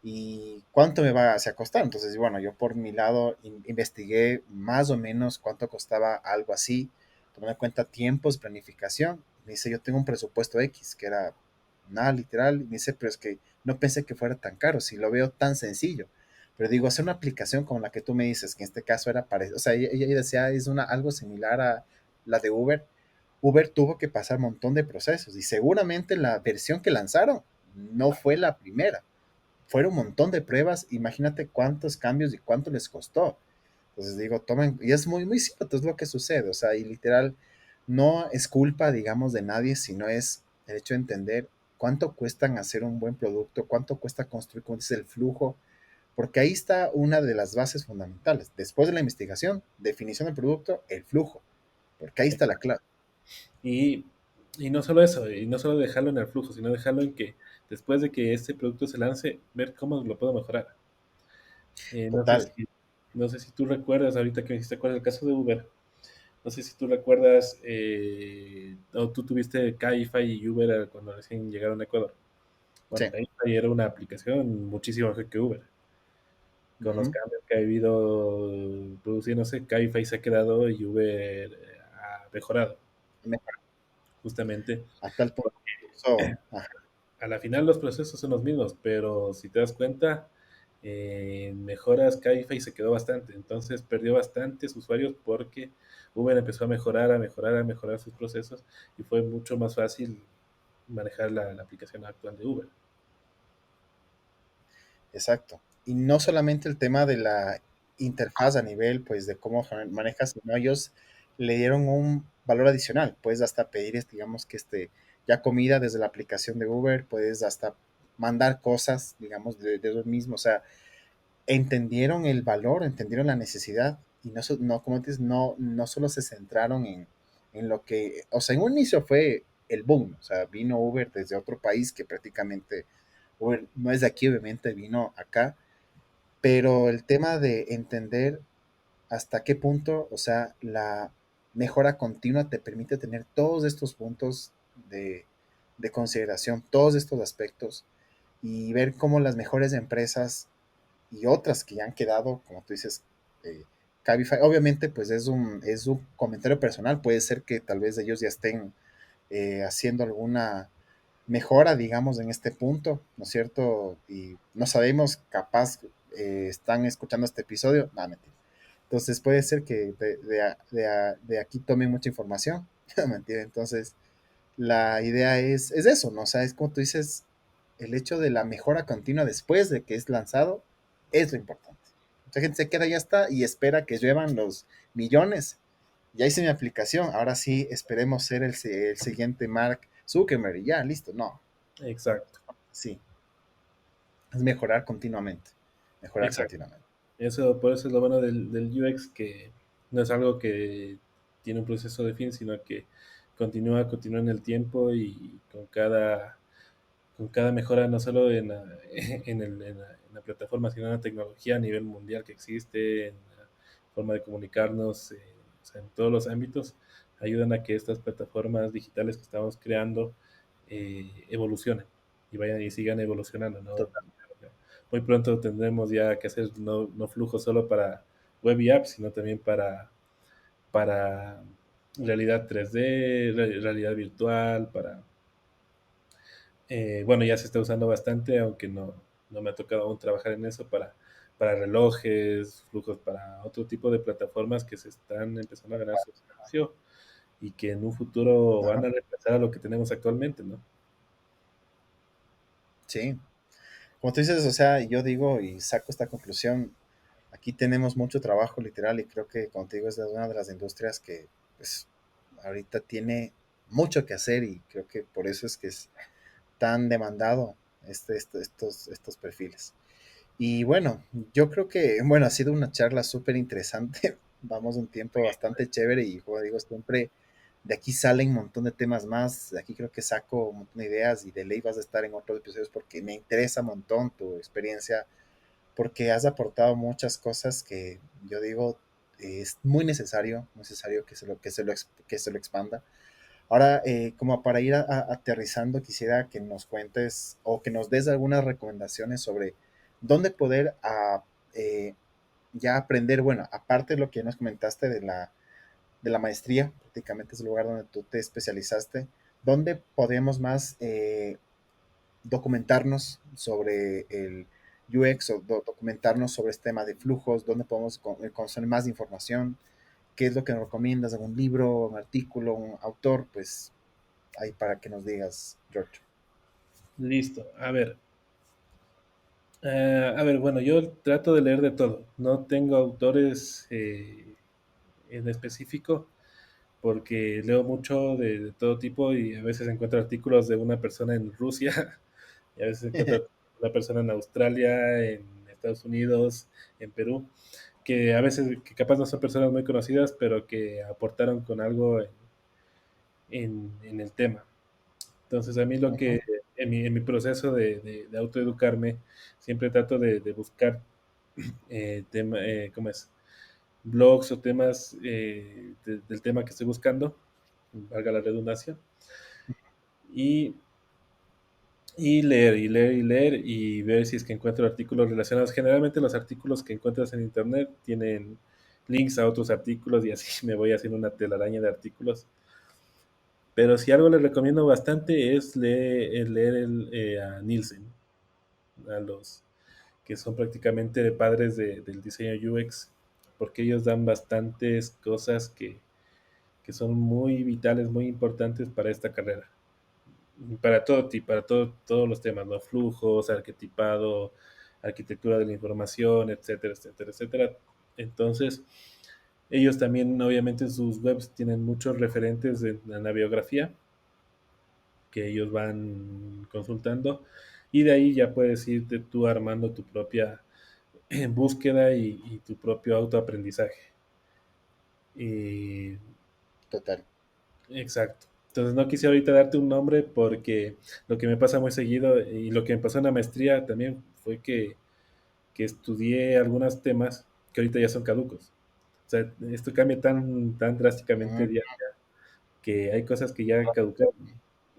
y cuánto me va a costar. Entonces, bueno, yo por mi lado investigué más o menos cuánto costaba algo así, tomando en cuenta tiempos, planificación. Me dice, yo tengo un presupuesto X, que era nada literal. Y me dice, pero es que no pensé que fuera tan caro, si lo veo tan sencillo. Pero digo, hacer una aplicación como la que tú me dices, que en este caso era parecido, o sea, ella decía, es algo similar a la de Uber. Uber tuvo que pasar un montón de procesos y seguramente la versión que lanzaron no fue la primera, fueron un montón de pruebas, imagínate cuántos cambios y cuánto les costó. Entonces digo, tomen, y es muy, muy cierto, es lo que sucede, o sea, y literal, no es culpa, digamos, de nadie, sino es el hecho de entender cuánto cuestan hacer un buen producto, cuánto cuesta construir, como dice, el flujo, porque ahí está una de las bases fundamentales. Después de la investigación, definición del producto, el flujo, porque ahí está la clave. Y, y no solo eso, y no solo dejarlo en el flujo, sino dejarlo en que después de que este producto se lance, ver cómo lo puedo mejorar. Eh, no sé Total. si, no sé si tú recuerdas, ahorita que me hiciste acuerdo del caso de Uber, no sé si tú recuerdas, o tú tuviste Cabify y Uber cuando recién llegaron a Ecuador. Bueno, Sí. Cabify era una aplicación muchísimo mejor que Uber. Con los Ujú. cambios que ha habido produciéndose, Cabify se ha quedado y Uber ha mejorado, justamente. A tal punto. So, ajá. A la final los procesos son los mismos, pero si te das cuenta, mejoras Cabify se quedó bastante, entonces perdió bastantes usuarios porque Uber empezó a mejorar, a mejorar, a mejorar sus procesos y fue mucho más fácil manejar la aplicación actual de Uber. Exacto. Y no solamente el tema de la interfaz a nivel, pues, de cómo manejas, sino ellos le dieron un valor adicional. Puedes hasta pedir, digamos, que ya comida desde la aplicación de Uber, puedes hasta mandar cosas, digamos, de ellos mismos. O sea, entendieron el valor, entendieron la necesidad y no como dices, no solo se centraron en lo que, o sea, en un inicio fue el boom, o sea, vino Uber desde otro país que prácticamente, Uber no es de aquí, obviamente vino acá, pero el tema de entender hasta qué punto, o sea, la mejora continua te permite tener todos estos puntos de consideración, todos estos aspectos y ver cómo las mejores empresas y otras que ya han quedado, como tú dices, Cabify, obviamente pues es un comentario personal, puede ser que tal vez ellos ya estén haciendo alguna mejora, digamos, en este punto, ¿no es cierto? Y no sabemos, capaz están escuchando este episodio, no, mentira. Entonces puede ser que de aquí tomen mucha información, no, mentira. Entonces la idea es eso, ¿no? O sea, es como tú dices, el hecho de la mejora continua después de que es lanzado es lo importante. Mucha gente se queda y ya está y espera que lluevan los millones. Ya hice mi aplicación, ahora sí esperemos ser el siguiente Mark Zuckerberg y ya, listo. No, Exacto, sí, es mejorar continuamente, mejorar exacto. continuamente. Por eso es lo bueno del UX, que no es algo que tiene un proceso de fin, sino que continúa en el tiempo y con cada mejora, no solo en la plataforma, sino en la tecnología a nivel mundial que existe, en la forma de comunicarnos, o sea, en todos los ámbitos, ayudan a que estas plataformas digitales que estamos creando evolucionen y vayan y sigan evolucionando, ¿no? Total. Muy pronto tendremos ya que hacer no flujos solo para web y apps, sino también para realidad 3D, realidad virtual, bueno, ya se está usando bastante, aunque no me ha tocado aún trabajar en eso para relojes, flujos para otro tipo de plataformas que se están empezando a ganar su espacio y que en un futuro van Ajá, a reemplazar a lo que tenemos actualmente, ¿no? sí. Como tú dices, o sea, yo digo y saco esta conclusión, aquí tenemos mucho trabajo literal y creo que, como te digo, es una de las industrias que pues ahorita tiene mucho que hacer y creo que por eso es que es tan demandado estos perfiles. Y bueno, yo creo que, bueno, ha sido una charla súper interesante. Vamos un tiempo bastante chévere y, como digo, siempre de aquí salen un montón de temas más. De aquí creo que saco un montón de ideas y de ley vas a estar en otros episodios porque me interesa un montón tu experiencia, porque has aportado muchas cosas que yo digo es muy necesario que se lo expanda. Ahora, como para ir aterrizando, quisiera que nos cuentes o que nos des algunas recomendaciones sobre dónde poder eh, ya aprender, bueno, aparte de lo que ya nos comentaste de la maestría, prácticamente es el lugar donde tú te especializaste, ¿dónde podemos más documentarnos sobre el UX o documentarnos sobre este tema de flujos? ¿Dónde podemos conocer más información? ¿Qué es lo que nos recomiendas? ¿Algún libro, un artículo, un autor? Pues ahí para que nos digas, George. Listo. A ver, bueno, yo trato de leer de todo. No tengo autores en específico porque leo mucho de todo tipo y a veces encuentro artículos de una persona en Rusia y a veces encuentro una persona en Australia, en Estados Unidos, en Perú, que a veces, que capaz no son personas muy conocidas, pero que aportaron con algo en el tema. Entonces, a mí lo Ujú, que, en mi proceso de autoeducarme, siempre trato de buscar ¿cómo es? Blogs o temas del tema que estoy buscando, valga la redundancia, y, y leer, y leer, y leer, y ver si es que encuentro artículos relacionados. Generalmente los artículos que encuentras en internet tienen links a otros artículos y así me voy haciendo una telaraña de artículos. Pero si algo les recomiendo bastante es leer a Nielsen, a los que son prácticamente padres del diseño UX, porque ellos dan bastantes cosas que son muy vitales, muy importantes para esta carrera. Para todo tipo, para todos los temas, ¿no? Flujos, arquetipado, arquitectura de la información, etcétera, etcétera, etcétera. Entonces, ellos también, obviamente, en sus webs tienen muchos referentes de la biografía que ellos van consultando y de ahí ya puedes irte tú armando tu propia búsqueda y tu propio autoaprendizaje. Y, total. exacto. Entonces no quise ahorita darte un nombre porque lo que me pasa muy seguido y lo que me pasó en la maestría también fue que estudié algunos temas que ahorita ya son caducos. O sea, esto cambia tan drásticamente Ujú, día a día que hay cosas que ya caducaron.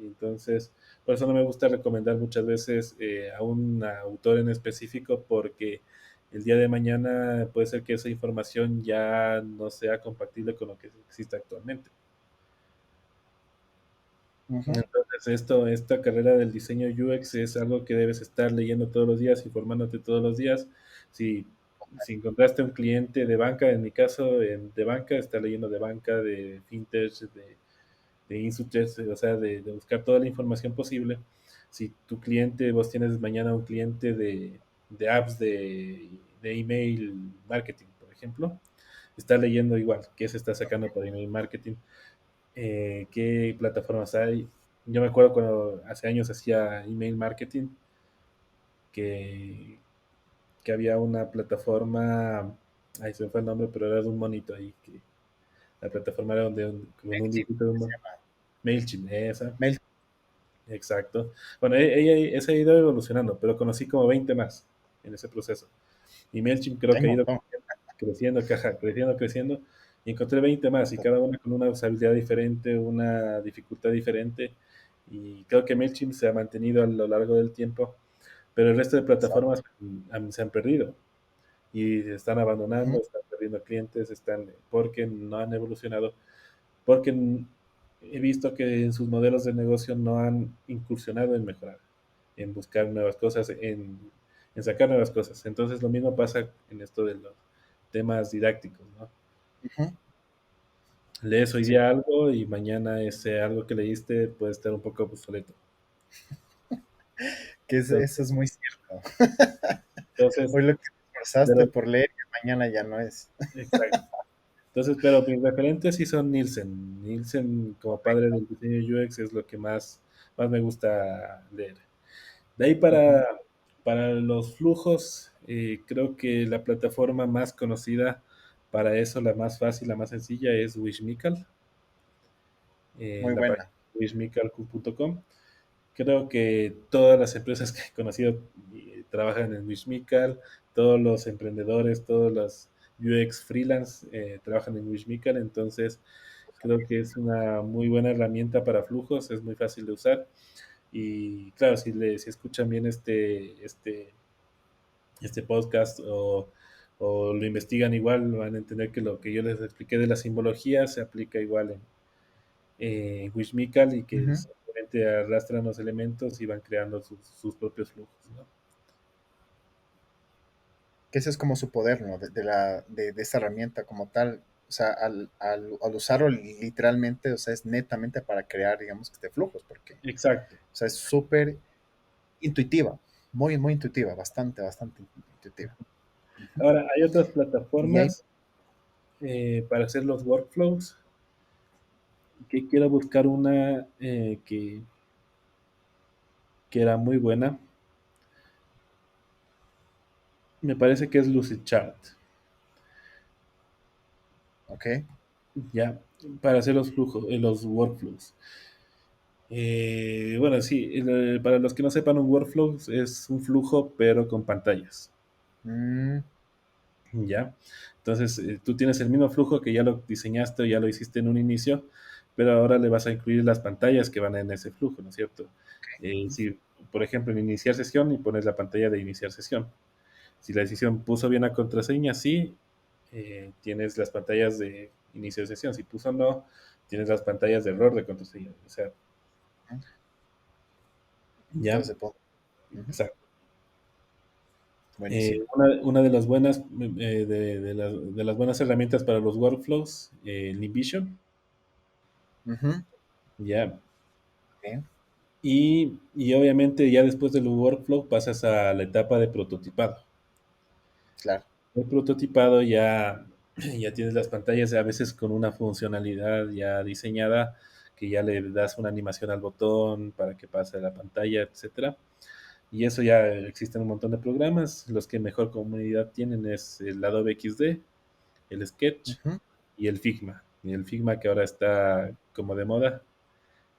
Entonces, por eso no me gusta recomendar muchas veces a un autor en específico porque el día de mañana puede ser que esa información ya no sea compatible con lo que existe actualmente. ujú. Entonces, esta carrera del diseño UX es algo que debes estar leyendo todos los días, informándote todos los días. Si, si encontraste un cliente de banca, en mi caso, de banca, está leyendo de banca, de fintech, de insurtech, o sea, de buscar toda la información posible. Si tu cliente, vos tienes mañana un cliente de apps de email marketing, por ejemplo, está leyendo igual qué se está sacando para email marketing, qué plataformas hay. Yo me acuerdo cuando hace años hacía email marketing, que, que había una plataforma, ahí se me fue el nombre, pero era de un monito ahí, que la plataforma era donde con un MailChimp, dibujito de se un llama. MailChimp, esa, Mail, exacto. Bueno, esa ha ido evolucionando, pero conocí como 20 más en ese proceso. Y MailChimp creo hay que un ha ido montón. creciendo, caja, creciendo, creciendo. Y encontré 20 más, y cada una con una usabilidad diferente, una dificultad diferente. Y creo que MailChimp se ha mantenido a lo largo del tiempo, pero el resto de Exacto. plataformas se han perdido y se están abandonando, Ujú. están perdiendo clientes, porque no han evolucionado, porque he visto que en sus modelos de negocio no han incursionado en mejorar, en buscar nuevas cosas, en sacar nuevas cosas. Entonces lo mismo pasa en esto de los temas didácticos, ¿no? Ujú. Lees hoy Sí, día algo y mañana ese algo que leíste puede estar un poco obsoleto. eso Entonces, es muy cierto. entonces Hoy lo que te esforzaste pero, por leer, que mañana ya no es. exacto. Entonces, pero mis referentes sí son Nielsen. Nielsen como padre del diseño UX es lo que más me gusta leer. De ahí Ujú. para los flujos, creo que la plataforma más conocida para eso, la más fácil, la más sencilla, es Wishmical, Muy la buena. página wishmical.com. Creo que todas las empresas que he conocido trabajan en Wishmical, todos los emprendedores, todos los UX freelance trabajan en Wishmical, entonces creo que es una muy buena herramienta para flujos, es muy fácil de usar y claro, si escuchan bien este podcast o lo investigan igual, van a entender que lo que yo les expliqué de la simbología se aplica igual en Wishmical y que Ujú. simplemente arrastran los elementos y van creando sus propios flujos, ¿no? Que ese es como su poder, ¿no? De esta herramienta como tal. O sea, al usarlo literalmente, o sea, es netamente para crear, digamos, flujos, porque, Exacto. o sea, es súper intuitiva, muy, muy intuitiva, bastante, bastante intuitiva. Ujú. Ahora, hay otras Y ahí, plataformas para hacer los workflows que quiero buscar una que era muy buena. Me parece que es Lucidchart, ok, ya, para hacer los flujos, los workflows. Bueno, sí, para los que no sepan, un workflow es un flujo, pero con pantallas. mm, ¿Ya? Entonces, tú tienes el mismo flujo que ya lo diseñaste o ya lo hiciste en un inicio, pero ahora le vas a incluir las pantallas que van en ese flujo, ¿no es cierto? Si, por ejemplo, en iniciar sesión y pones la pantalla de iniciar sesión. Si la decisión puso bien la contraseña, sí, tienes las pantallas de inicio de sesión. Si puso no, tienes las pantallas de error de contraseña. O sea, ujú, ya, entonces, ujú, exacto. buenísimo. Una de las buenas de las buenas herramientas para los workflows, Nimbvision, Ujú, ya. bien, Y obviamente ya después del workflow pasas a la etapa de prototipado. claro. El prototipado ya tienes las pantallas a veces con una funcionalidad ya diseñada, que ya le das una animación al botón para que pase a la pantalla, etcétera. Y eso ya existen un montón de programas. Los que mejor comunidad tienen es el Adobe XD, el Sketch Ujú, y el Figma. Y el Figma que ahora está como de moda.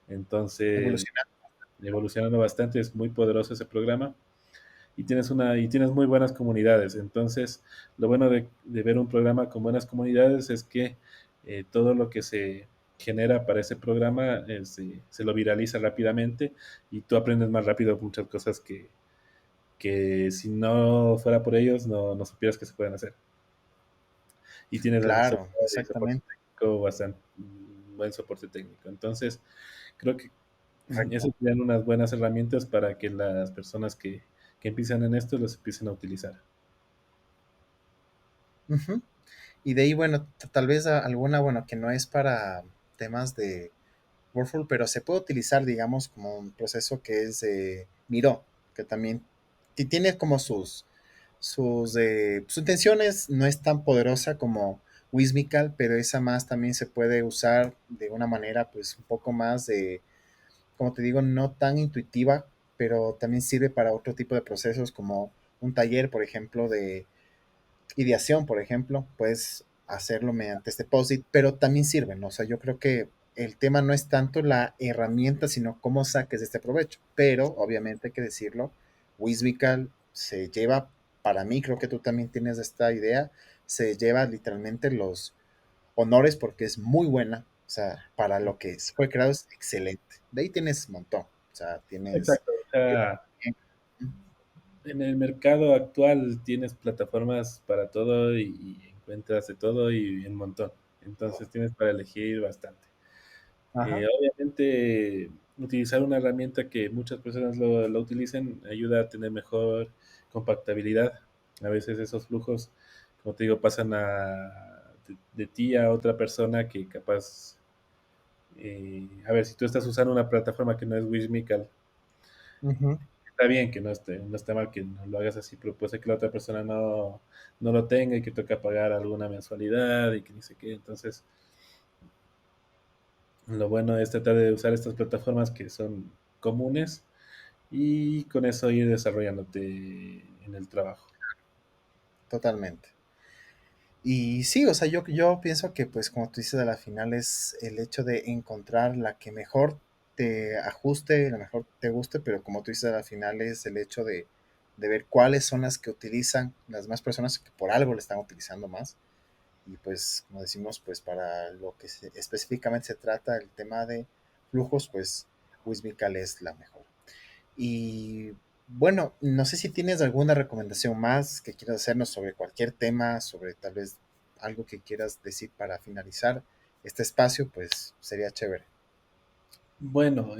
Entonces, evolucionar. evolucionando bastante, es muy poderoso ese programa y tienes muy buenas comunidades. Entonces, lo bueno de ver un programa con buenas comunidades es que todo lo que se genera para ese programa se lo viraliza rápidamente y tú aprendes más rápido muchas cosas que si no fuera por ellos no supieras que se pueden hacer. Y tienes asesor Claro, y soporte exactamente. técnico, bastante buen soporte técnico. Entonces, creo que Correcto. esas serían unas buenas herramientas para que las personas que empiezan en esto los empiecen a utilizar. Ujú. Y de ahí, bueno, tal vez alguna, bueno, que no es para temas de Workflow, pero se puede utilizar, digamos, como un proceso que es Miro, que también tiene como su intención no es tan poderosa como Wismical, pero esa más también se puede usar de una manera pues un poco más de, como te digo, no tan intuitiva, pero también sirve para otro tipo de procesos como un taller, por ejemplo, de ideación, por ejemplo, puedes hacerlo mediante este POSIT, pero también sirven, ¿no? O sea, yo creo que el tema no es tanto la herramienta, sino cómo saques este provecho. Pero, obviamente, hay que decirlo, Wismical se lleva, para mí, creo que tú también tienes esta idea, se lleva literalmente los honores porque es muy buena. O sea, para lo que fue creado es excelente. De ahí tienes un montón. O sea, tienes... Exacto. O sea, en el mercado actual tienes plataformas para todo y encuentras de todo y un montón. Entonces tienes para elegir bastante. Ajá. Obviamente, utilizar una herramienta que muchas personas lo utilicen ayuda a tener mejor compactabilidad. A veces esos flujos, como te digo, pasan de ti a otra persona que capaz, a ver, si tú estás usando una plataforma que no es Wismical, Ujú. está bien que no esté mal que no lo hagas así, pero puede ser que la otra persona no lo tenga y que toca pagar alguna mensualidad y que ni sé qué. Entonces, lo bueno es tratar de usar estas plataformas que son comunes y con eso ir desarrollándote en el trabajo. Totalmente. Y sí, o sea, yo pienso que pues como tú dices a la final es el hecho de encontrar la que mejor te ajuste, la mejor te guste, pero como tú dices a la final es el hecho de ver cuáles son las que utilizan las más personas que por algo le están utilizando más. Y pues como decimos, pues para lo que específicamente se trata el tema de flujos, pues Wismical es la mejor. Y bueno, no sé si tienes alguna recomendación más que quieras hacernos sobre cualquier tema, sobre tal vez algo que quieras decir para finalizar este espacio, pues sería chévere. Bueno,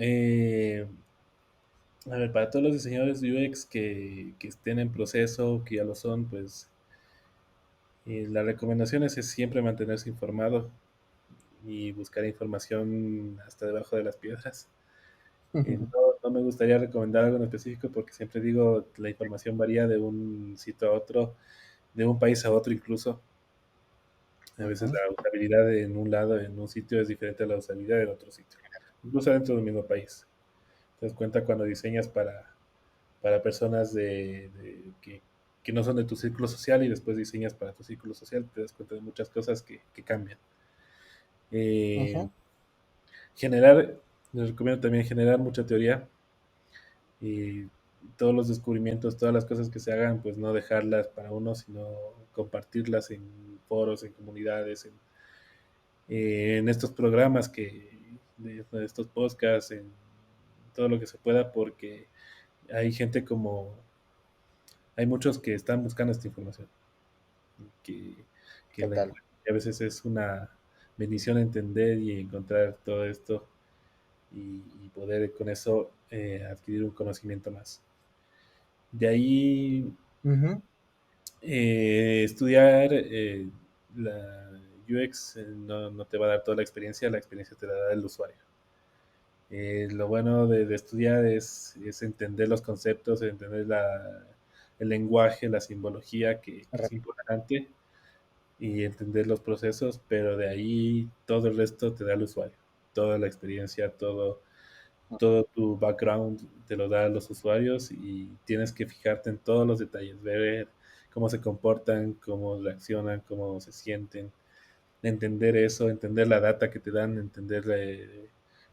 a ver, para todos los diseñadores de UX que estén en proceso, que ya lo son, pues la recomendación es siempre mantenerse informado y buscar información hasta debajo de las piedras. No me gustaría recomendar algo en específico porque siempre digo la información varía de un sitio a otro, de un país a otro incluso. A veces Ujú, la usabilidad en un lado, en un sitio, es diferente a la usabilidad en otro sitio, incluso dentro del mismo país. Te das cuenta cuando diseñas para personas que no son de tu círculo social y después diseñas para tu círculo social, te das cuenta de muchas cosas que cambian. Eh, ujú, generar, les recomiendo también generar mucha teoría y todos los descubrimientos, todas las cosas que se hagan, pues no dejarlas para uno, sino compartirlas en foros, en comunidades, en estos programas de estos podcasts, en todo lo que se pueda, porque hay gente como, hay muchos que están buscando esta información, que, que la total. encuentran, y a veces es una bendición entender y encontrar todo esto y poder con eso adquirir un conocimiento más. De ahí Ujú, estudiar la UX no te va a dar toda la experiencia te la da el usuario. Lo bueno de estudiar es entender los conceptos, entender el lenguaje, la simbología que es importante y entender los procesos, pero de ahí todo el resto te da el usuario. Toda la experiencia, todo tu background te lo da a los usuarios y tienes que fijarte en todos los detalles, ver cómo se comportan, cómo reaccionan, cómo se sienten, entender eso, entender la data que te dan, entender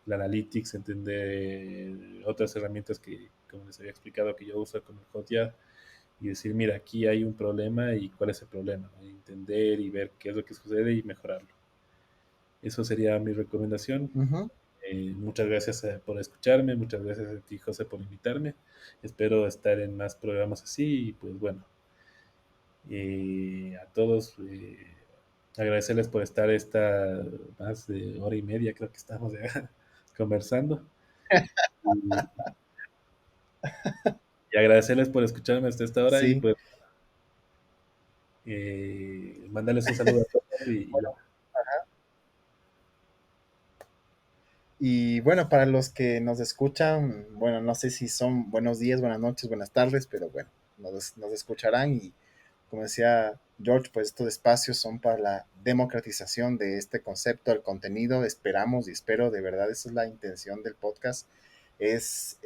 la analytics, entender otras herramientas que, como les había explicado, que yo uso como el Hotjar y decir, mira, aquí hay un problema y cuál es el problema, ¿no? Entender y ver qué es lo que sucede y mejorarlo. Eso sería mi recomendación. ujú. Muchas gracias por escucharme, muchas gracias a ti, José, por invitarme. Espero estar en más programas así y pues bueno, a todos agradecerles por estar esta más de hora y media, creo que estamos ya conversando. Y, y agradecerles por escucharme hasta esta hora y Sí, pues mandarles un saludo a todos y bueno. bueno, Y bueno, para los que nos escuchan, bueno, no sé si son buenos días, buenas noches, buenas tardes, pero bueno, nos escucharán como decía George, pues estos espacios son para la democratización de este concepto, el contenido. Esperamos y espero, de verdad, esa es la intención del podcast, es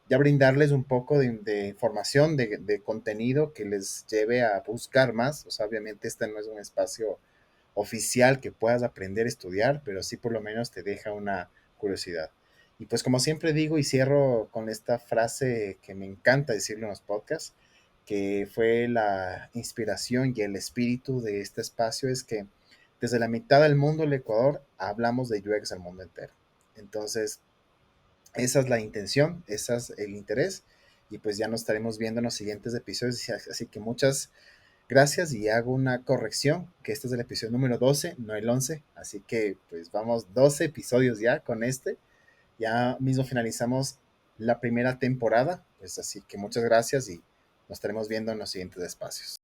ya brindarles un poco de información, de contenido que les lleve a buscar más. O sea, obviamente este no es un espacio oficial que puedas aprender a estudiar, pero sí por lo menos te deja una curiosidad. Y pues como siempre digo y cierro con esta frase que me encanta decirlo en los podcasts, que fue la inspiración y el espíritu de este espacio, es que desde la mitad del mundo, el Ecuador, hablamos de UX al mundo entero. Entonces, esa es la intención, ese es el interés, y pues ya nos estaremos viendo en los siguientes episodios. Así que muchas gracias y hago una corrección, que este es el episodio número 12, no el 11. Así que pues vamos 12 episodios ya con este. Ya mismo finalizamos la primera temporada. Pues así que muchas gracias y nos estaremos viendo en los siguientes espacios.